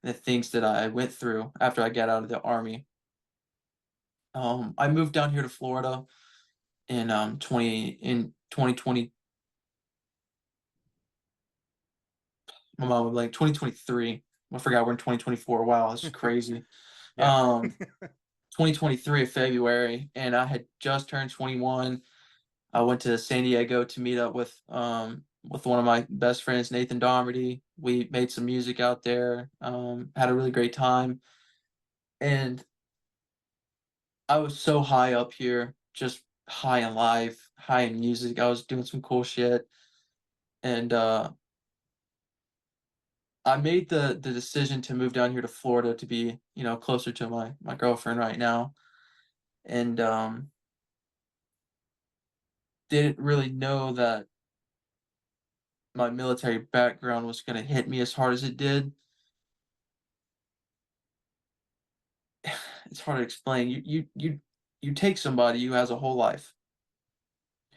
B: and the things that I went through after I got out of the army. I moved down here to Florida in 2020. My mom was like 2023. I forgot we're in 2024. Wow, that's crazy.
A: Yeah.
B: Um, 2023 of February, and I had just turned 21. I went to San Diego to meet up with one of my best friends, Nathan Doherty. We made some music out there. Had a really great time, and I was so high up here, just high in life, high in music. I was doing some cool shit, and I made the decision to move down here to Florida to be, closer to my girlfriend right now, and didn't really know that my military background was gonna hit me as hard as it did. It's hard to explain. You take somebody who has a whole life,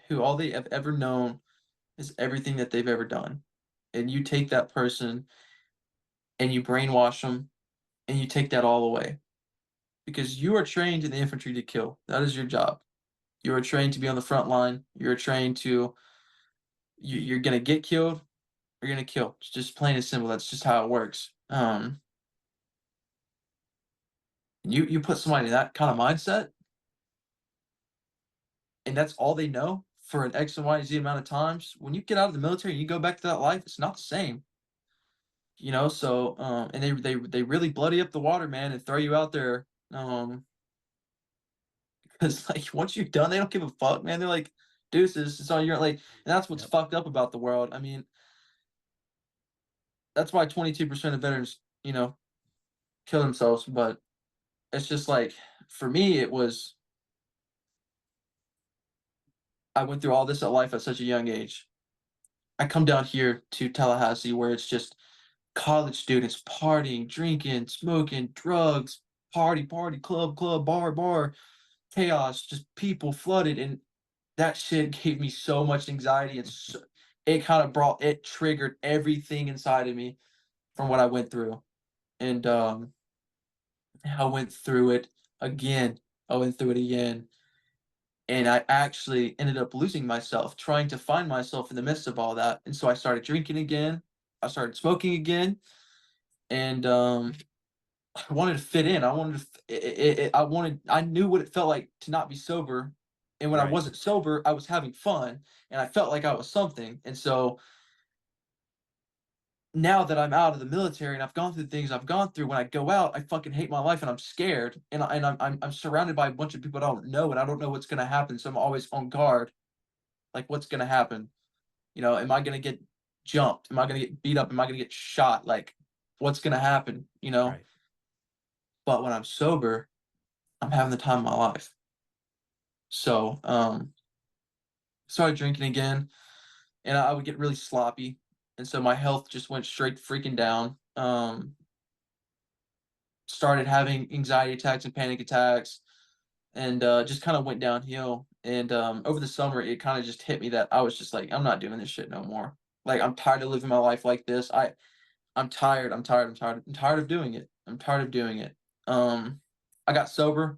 B: who all they have ever known is everything that they've ever done, and you take that person and you brainwash them, and you take that all away because you are trained in the infantry to kill. That is your job. You are trained to be on the front line. You're trained to you're gonna get killed. You're gonna kill. It's just plain and simple. That's just how it works. You put somebody in that kind of mindset, and that's all they know for an X and Y Z amount of times. When you get out of the military and you go back to that life, it's not the same. So and they really bloody up the water, man, and throw you out there. Because like once you're done, they don't give a fuck, man. They're like, deuces, it's all you're like, and that's what's
A: Yep.
B: fucked up about the world. I mean, that's why 22% of veterans, kill themselves. But it's just like for me, it was I went through all this at life at such a young age. I come down here to Tallahassee where it's just college students partying, drinking, smoking, drugs, party, club, bar, chaos, just people flooded, and that shit gave me so much anxiety. It kind of it triggered everything inside of me from what I went through, and I went through it again. I went through it again, and I actually ended up losing myself, trying to find myself in the midst of all that. And so I started drinking again. I started smoking again, and I wanted to fit in. I wanted to. I knew what it felt like to not be sober, and when I
A: Right.
B: wasn't sober, I was having fun, and I felt like I was something. And so now that I'm out of the military and I've gone through the things I've gone through, when I go out, I fucking hate my life and I'm scared, and I'm surrounded by a bunch of people I don't know, and I don't know what's gonna happen. So I'm always on guard. Like, what's gonna happen? Am I gonna get jumped? Am I gonna get beat up? Am I gonna get shot? Like, what's gonna happen?
A: Right.
B: But when I'm sober, I'm having the time of my life. So, started drinking again, and I would get really sloppy, and so my health just went straight freaking down. Started having anxiety attacks and panic attacks, and just kind of went downhill. And over the summer, it kind of just hit me that I was just like, I'm not doing this shit no more. Like, I'm tired of living my life like this. I'm tired. I'm tired. I'm tired. I'm tired of doing it. I'm tired of doing it. Um, I got sober.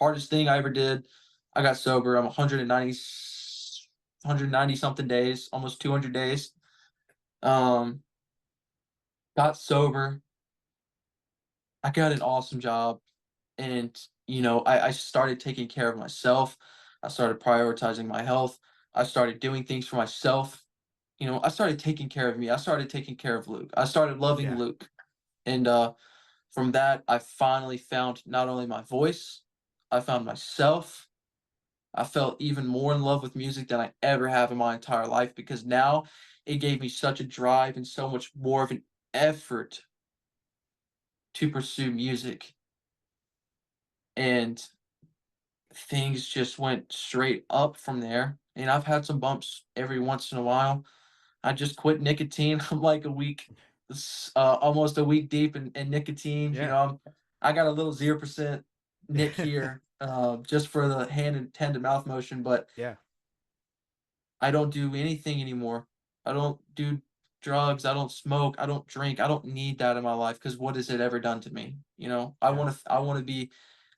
B: Hardest thing I ever did. I got sober. I'm 190 something days, almost 200 days. Um, got sober. I got an awesome job, and I started taking care of myself. I started prioritizing my health. I started doing things for myself. I started taking care of me. I started taking care of Luke. I started loving
A: Yeah.
B: Luke, and from that, I finally found not only my voice, I found myself. I felt even more in love with music than I ever have in my entire life because now it gave me such a drive and so much more of an effort to pursue music. and things just went straight up from there. And I've had some bumps every once in a while. I just quit nicotine. I'm like a week, almost a week deep in nicotine. You
A: Yeah.
B: know, I got a little 0% nick here, just for the hand to mouth motion, but
A: Yeah.
B: I don't do anything anymore. I don't do drugs. I don't smoke. I don't drink. I don't need that in my life because what has it ever done to me? You know,
A: Yeah.
B: I want to be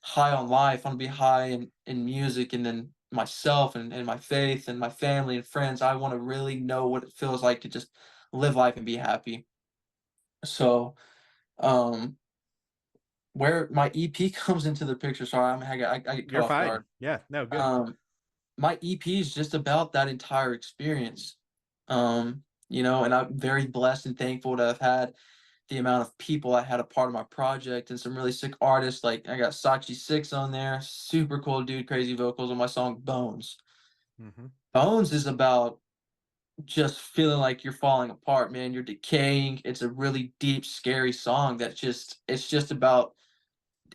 B: high on life. I want to be high in music and then myself and my faith and my family and friends. I want to really know what it feels like to just live life and be happy. So, um, where my EP comes into the picture, sorry, I get caught
A: You're
B: off
A: fine.
B: guard.
A: Yeah. No, good.
B: Um, my EP is just about that entire experience. You know, and I'm very blessed and thankful to have had the amount of people I had a part of my project and some really sick artists. Like I got Sachi Six on there, super cool dude, crazy vocals on my song Bones.
A: Hmm.
B: Bones is about just feeling like you're falling apart, man. You're decaying. It's a really deep, scary song that just it's just about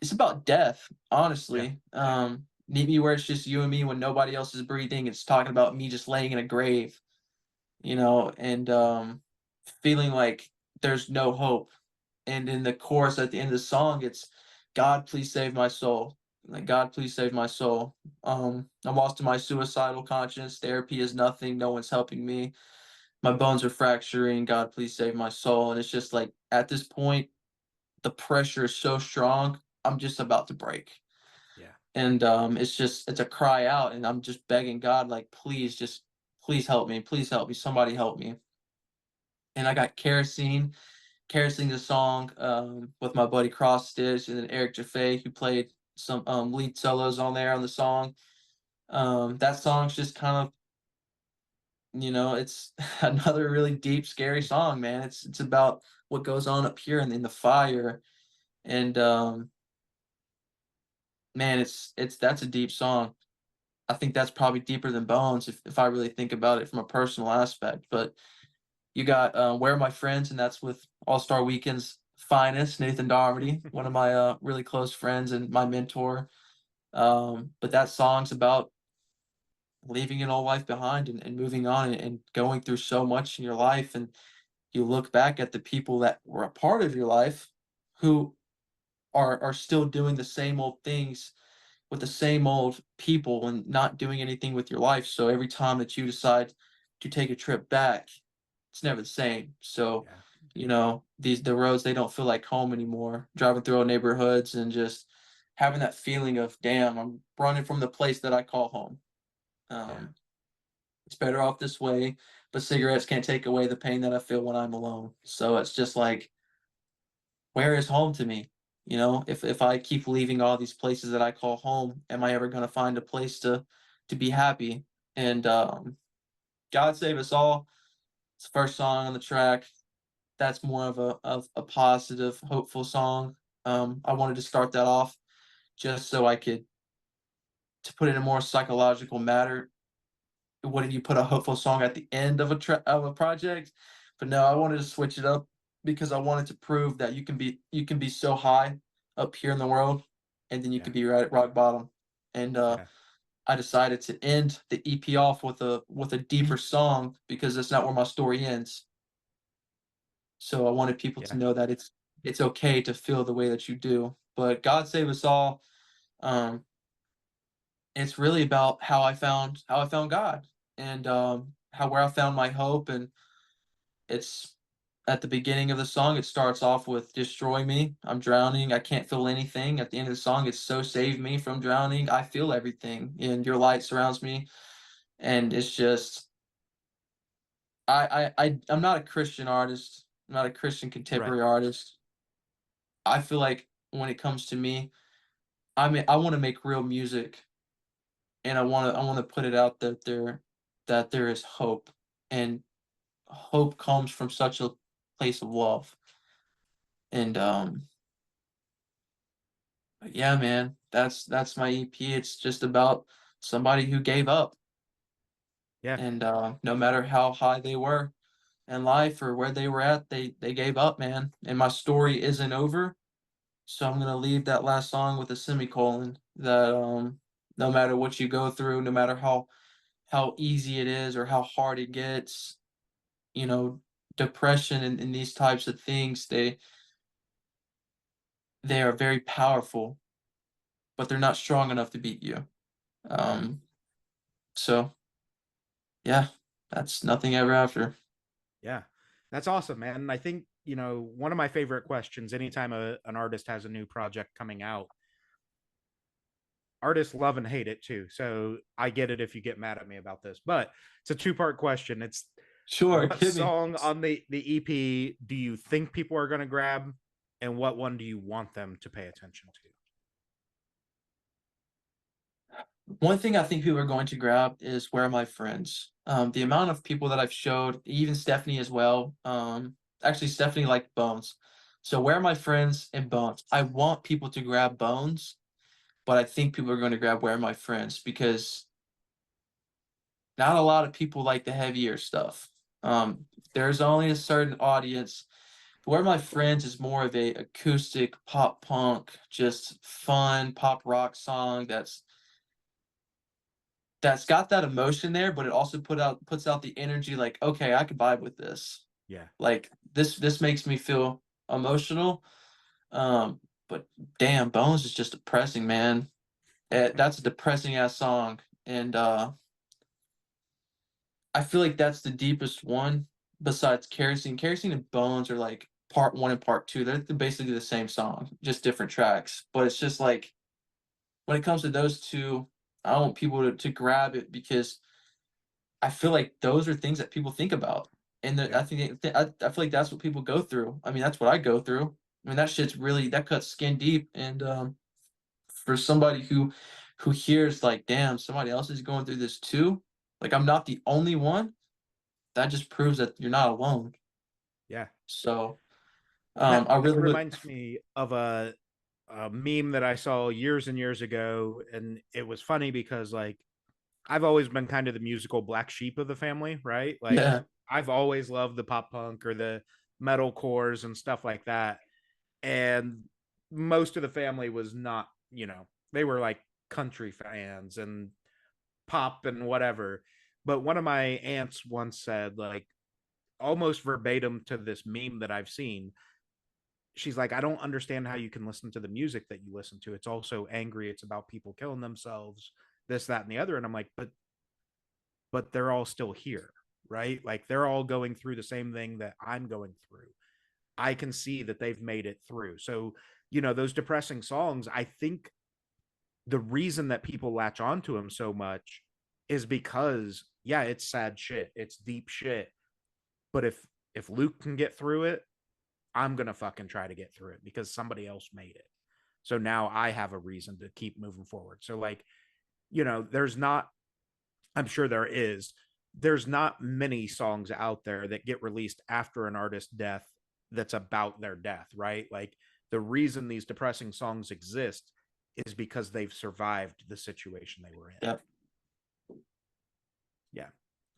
B: it's about death,
A: Yeah.
B: honestly. Meet me where it's just you and me when nobody else is breathing. It's talking about me just laying in a grave, you know, and feeling like there's no hope. And in the chorus at the end of the song, it's God, please save my soul. Like God, please save my soul. I'm lost in my suicidal conscience. Therapy is nothing. No one's helping me. My bones are fracturing. God, please save my soul. And it's just like at this point, the pressure is so strong. I'm just about to break.
A: Yeah.
B: And it's just it's a cry out, and I'm just begging God, like, please, just please help me, somebody help me. And I got Kerosene the song with my buddy Cross Stitch and then Eric Jaffe, who played some lead solos on there on the song. That song's just kind of, you know, it's another really deep, scary song, man. It's about what goes on up here in the fire, and man, it's that's a deep song. I think that's probably deeper than Bones if I really think about it from a personal aspect. But you got Where Are My Friends, and that's with All Star Weekend's finest, Nathan Darmody, one of my really close friends and my mentor. But that song's about leaving it all life behind and moving on and going through so much in your life. And you look back at the people that were a part of your life who are still doing the same old things with the same old people and not doing anything with your life. So every time that you decide to take a trip back, it's never the same. So,
A: Yeah.
B: you know, the roads they don't feel like home anymore. Driving through our neighborhoods and just having that feeling of damn, I'm running from the place that I call home.
A: Yeah.
B: Um, it's better off this way, but cigarettes can't take away the pain that I feel when I'm alone. So it's just like, where is home to me? You know, if I keep leaving all these places that I call home, am I ever gonna find a place to be happy? And God Save Us All, it's the first song on the track. That's more of a positive, hopeful song. I wanted to start that off just so I could to put it in a more psychological matter. Wouldn't you put a hopeful song at the end of a project? But no, I wanted to switch it up because I wanted to prove that you can be so high up here in the world, and then you
A: Yeah.
B: can be right at rock bottom. And
A: Yeah.
B: I decided to end the EP off with a deeper song because that's not where my story ends. So I wanted people to
A: Yeah.
B: know that it's okay to feel the way that you do. But God Save Us All, um, it's really about how I found God and how where I found my hope. And it's at the beginning of the song, it starts off with destroy me. I'm drowning. I can't feel anything. At the end of the song, it's so save me from drowning. I feel everything, and your light surrounds me. And it's just I'm not a Christian artist. I'm not a Christian
A: Right.
B: contemporary artist. I feel like when it comes to me, I want to make real music, and I want to put it out that there is hope, and hope comes from such a place of love. And yeah, man, that's my EP. It's just about somebody who gave up,
A: Yeah.
B: and no matter how high they were in life or where they were at, they gave up, man. And my story isn't over. So I'm gonna leave that last song with a semicolon that no matter what you go through, no matter how easy it is or how hard it gets, you know, depression and these types of things, they are very powerful, but they're not strong enough to beat you.
A: Yeah.
B: Um, so yeah, that's nothing ever after.
A: Yeah. That's awesome, man. And I think, one of my favorite questions anytime an artist has a new project coming out, artists love and hate it too. So I get it if you get mad at me about this, but it's a two-part question. It's
B: Sure,
A: what
B: hit me.
A: song on the EP do you think people are going to grab, and what one do you want them to pay attention to?
B: One thing I think people are going to grab is Where Are My Friends? The amount of people that I've showed, even Stephanie as well. Actually, Stephanie liked Bones. So, Where Are My Friends and Bones? I want people to grab Bones, but I think people are going to grab Where Are My Friends because not a lot of people like the heavier stuff. There's only a certain audience. Where Are My Friends is more of a acoustic pop punk, just fun pop rock song that's got that emotion there, but it also puts out the energy like, okay, I could vibe with this.
A: Yeah.
B: Like this makes me feel emotional. But damn, Bones is just depressing, man. That's a depressing ass song. And I feel like that's the deepest one besides Kerosene. Kerosene and Bones are like part one and part two. They're basically the same song, just different tracks. But it's just like when it comes to those two, I want people to grab it because I feel like those are things that people think about, and
A: Yeah.
B: I feel like that's what people go through. I mean, that's what I go through. I mean, that shit's really that cuts skin deep, and for somebody who hears like, damn, somebody else is going through this too. Like, I'm not the only one. That just proves that you're not alone.
A: Yeah.
B: So, I
A: That
B: really would,
A: reminds me of a meme that I saw years and years ago, and it was funny because like I've always been kind of the musical black sheep of the family, right? Like
B: yeah,
A: I've always loved the pop punk or the metal cores and stuff like that. And most of the family was not, they were like country fans and pop and whatever. But one of my aunts once said, like, almost verbatim to this meme that I've seen, she's like, I don't understand how you can listen to the music that you listen to. It's also angry. It's about people killing themselves, this, that, and the other. And I'm like, but they're all still here, right? Like they're all going through the same thing that I'm going through. I can see that they've made it through. So, those depressing songs, I think the reason that people latch onto them so much is because, yeah, it's sad shit. It's deep shit. But if Luke can get through it, I'm gonna fucking try to get through it because somebody else made it. So now I have a reason to keep moving forward. So like, there's not, I'm sure there's not many songs out there that get released after an artist's death that's about their death, right? Like the reason these depressing songs exist is because they've survived the situation they were in.
B: yeah,
A: Yeah.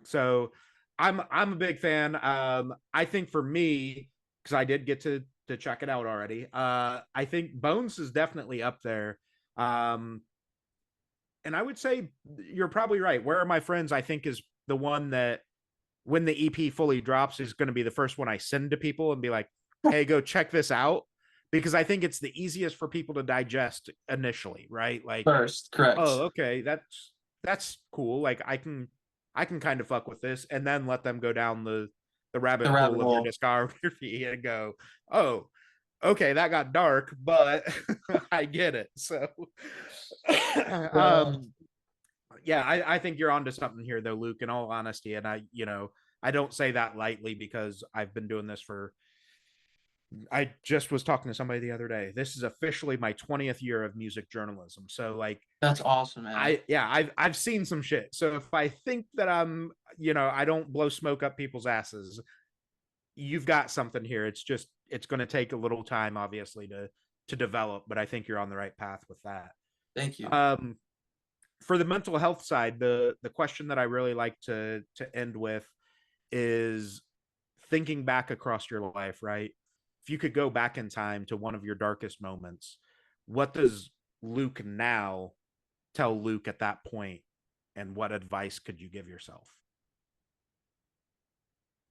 A: So I'm a big fan. I think for me, because I did get to check it out already, I think Bones is definitely up there. Um, and I would say you're probably right. Where Are My Friends? I think is the one that when the EP fully drops is going to be the first one I send to people and be like, "Hey, go check this out," because I think it's the easiest for people to digest initially, right? Like,
B: first, correct.
A: oh, okay, that's cool. Like I can kind of fuck with this, and then let them go down the rabbit
B: The rabbit
A: hole of your
B: hole.
A: discography and go, oh, okay, that got dark, but I get it. So,
B: Uh,
A: yeah, I think you're onto something here, though, Luke. In all honesty, and I don't say that lightly because I've been doing this for. I just was talking to somebody the other day. This is officially my 20th year of music journalism. So, like,
B: that's awesome, man.
A: I've seen some shit. So if I think that I don't blow smoke up people's asses, you've got something here. It's going to take a little time, obviously, to develop, but I think you're on the right path with that.
B: Thank you.
A: Um, for the mental health side, the question that I really like to end with is thinking back across your life, right? if you could go back in time to one of your darkest moments, what does Luke now tell Luke at that point, and what advice could you give yourself?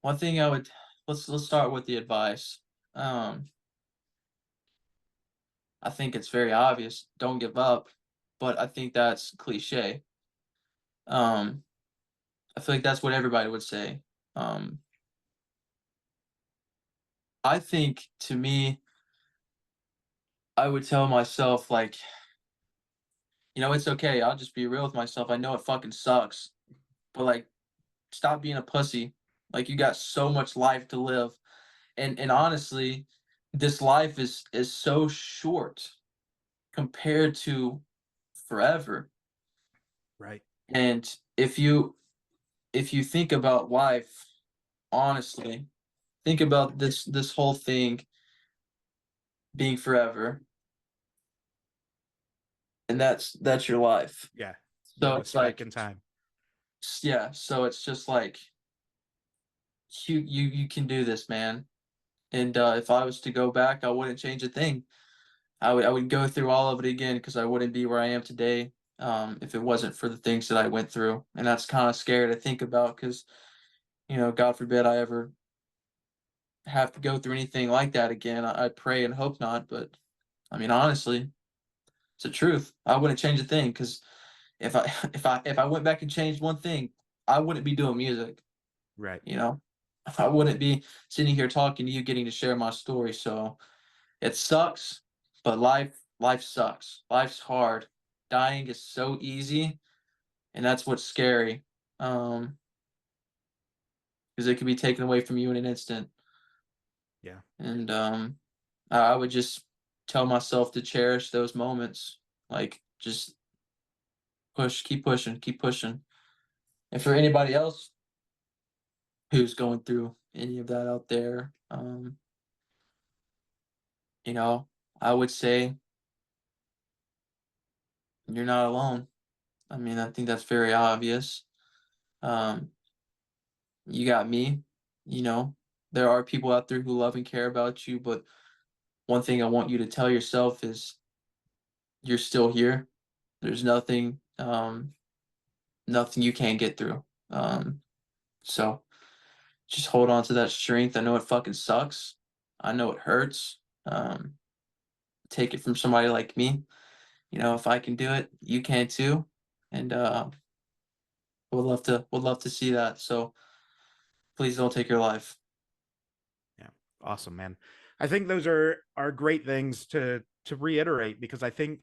B: One thing I would let's start with the advice. Um, I think it's very obvious. Don't give up, but I think that's cliche. Um, I feel like that's what everybody would say. Um, I think to me, I would tell myself like, it's okay. I'll just be real with myself. I know it fucking sucks, but like, stop being a pussy. Like, you got so much life to live, and honestly, this life is so short compared to forever.
A: Right.
B: And if you think about life honestly, think about this whole thing being forever, and that's your life.
A: Yeah. You
B: So
A: go
B: it's
A: back
B: like,
A: in time.
B: yeah, so it's just like you can do this, man. And if I was to go back, I wouldn't change a thing. I would go through all of it again because I wouldn't be where I am today if it wasn't for the things that I went through. And that's kind of scary to think about because, God forbid I ever have to go through anything like that again. I pray and hope not, but I mean, honestly, it's the truth. I wouldn't change a thing because if I if I went back and changed one thing, I wouldn't be doing music.
A: Right.
B: You know, I wouldn't be sitting here talking to you, getting to share my story. So it sucks, but life sucks. Life's hard. Dying is so easy, and that's what's scary. Um, because it could be taken away from you in an instant.
A: Yeah.
B: And I would just tell myself to cherish those moments. Like, just push, keep pushing, keep pushing. And for anybody else who's going through any of that out there, you know, I would say you're not alone. I mean, I think that's very obvious. Um, you got me, you know, there are people out there who love and care about you, but one thing I want you to tell yourself is you're still here. There's nothing you can't get through. So just hold on to that strength. I know it fucking sucks. I know it hurts. Take it from somebody like me. If I can do it, you can too. And would love to see that. So please don't take your life.
A: Yeah. Awesome, man. I think those are great things to reiterate, because I think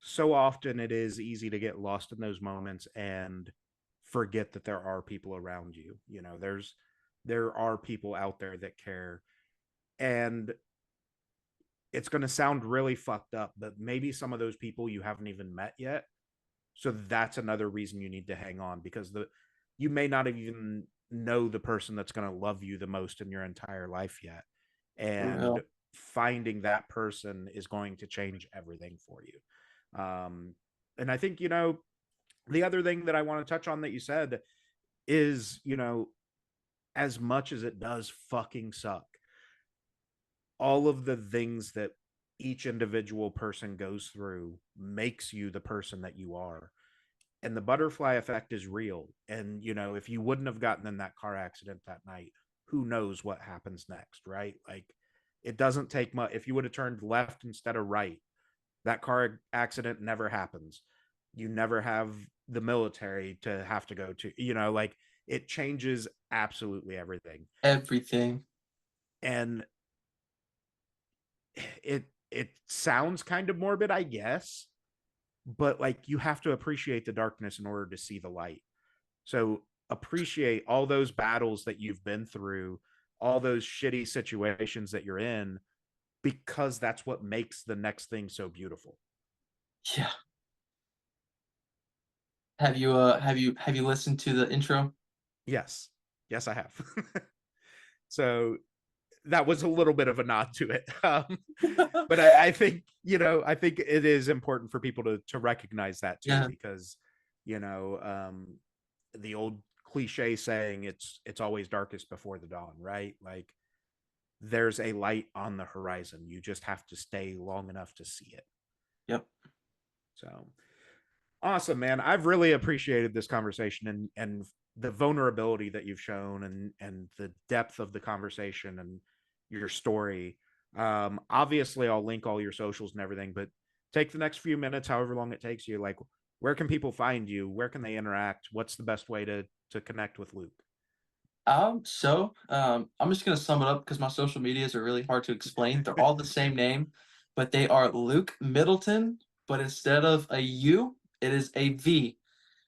A: so often it is easy to get lost in those moments and forget that there are people around you. There are people out there that care. And it's going to sound really fucked up, but maybe some of those people you haven't even met yet. So that's another reason you need to hang on, because you may not even know the person that's going to love you the most in your entire life yet.
B: For
A: And
B: real.
A: finding that person is going to change everything for you. And I think, the other thing that I want to touch on that you said is, as much as it does fucking suck, all of the things that each individual person goes through makes you the person that you are. And the butterfly effect is real. And, if you wouldn't have gotten in that car accident that night, who knows what happens next, right? Like, it doesn't take much. If you would have turned left instead of right, that car accident never happens. You never have the military to have to go to, like, it changes absolutely everything.
B: Everything.
A: And it sounds kind of morbid, I guess, but like, you have to appreciate the darkness in order to see the light. So appreciate all those battles that you've been through, all those shitty situations that you're in, because that's what makes the next thing so beautiful.
B: Yeah. Have you listened to the intro?
A: Yes. Yes, I have. So that was a little bit of a nod to it. But I think, I think it is important for people to recognize that too,
B: Yeah.
A: because, you know, um, the old cliche saying, it's always darkest before the dawn, right? Like, there's a light on the horizon. You just have to stay long enough to see it.
B: Yep.
A: So awesome, man. I've really appreciated this conversation and the vulnerability that you've shown and the depth of the conversation and your story. Obviously I'll link all your socials and everything, but take the next few minutes, however long it takes you. Like, where can people find you? Where can they interact? What's the best way to connect with Luke?
B: I'm just gonna sum it up because my social medias are really hard to explain. They're all the same name, but they are Luke Middleton, but instead of a U, it is a V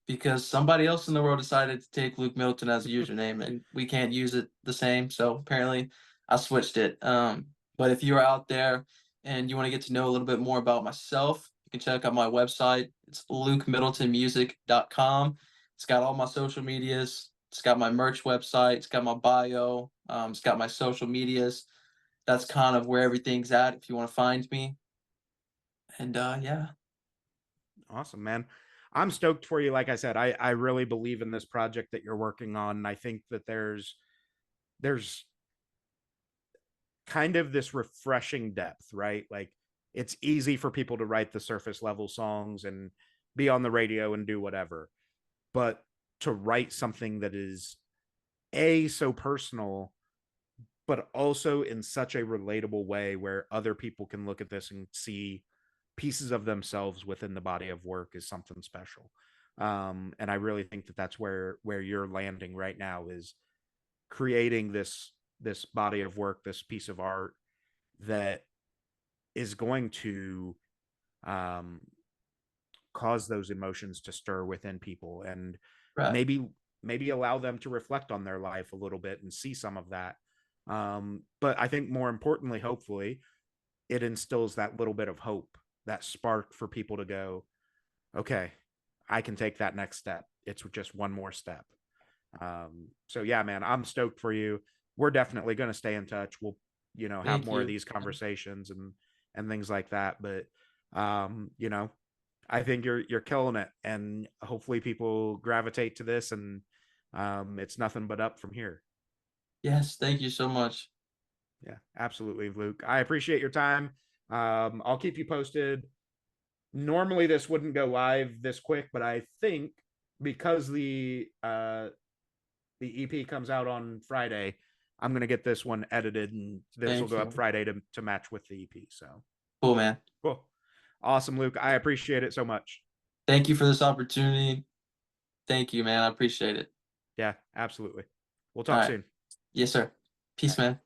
B: because somebody else in the world decided to take Luke Middleton as a username and we can't use it the same. So apparently I switched it. But if you're out there and you want to get to know a little bit more about myself, you can check out my website. It's lukemiddletonmusic.com. It's got all my social medias. It's got my merch website. It's got my bio. It's got my social medias. That's kind of where everything's at if you want to find me. And yeah.
A: Awesome, man. I'm stoked for you. Like I said, I really believe in this project that you're working on. And I think that there's kind of this refreshing depth, right? Like, it's easy for people to write the surface level songs and be on the radio and do whatever. But to write something that is so personal, but also in such a relatable way where other people can look at this and see pieces of themselves within the body of work is something special. And I really think that that's where you're landing right now, is creating this body of work, this piece of art that is going to um, cause those emotions to stir within people, and
B: Right.
A: maybe allow them to reflect on their life a little bit and see some of that. But I think more importantly, hopefully, it instills that little bit of hope, that spark for people to go, okay, I can take that next step. It's just one more step. So yeah, man, I'm stoked for you. We're definitely going to stay in touch. We'll, have
B: Thank
A: more of
B: you.
A: these conversations and things like that. But, I think you're killing it, and hopefully people gravitate to this, and it's nothing but up from here.
B: Yes, thank you so much.
A: Yeah, absolutely, Luke. I appreciate your time. I'll keep you posted. Normally this wouldn't go live this quick, but I think because the EP comes out on Friday, I'm gonna get this one edited, and this will
B: Thank
A: go up
B: you.
A: Friday to match with the EP. So
B: Cool, man.
A: cool, awesome, Luke. I appreciate it so much.
B: Thank you for this opportunity. Thank you, man. I appreciate it.
A: Yeah, absolutely. We'll
B: All
A: talk
B: right.
A: soon.
B: Yes, sir.
A: All
B: Peace,
A: right.
B: man.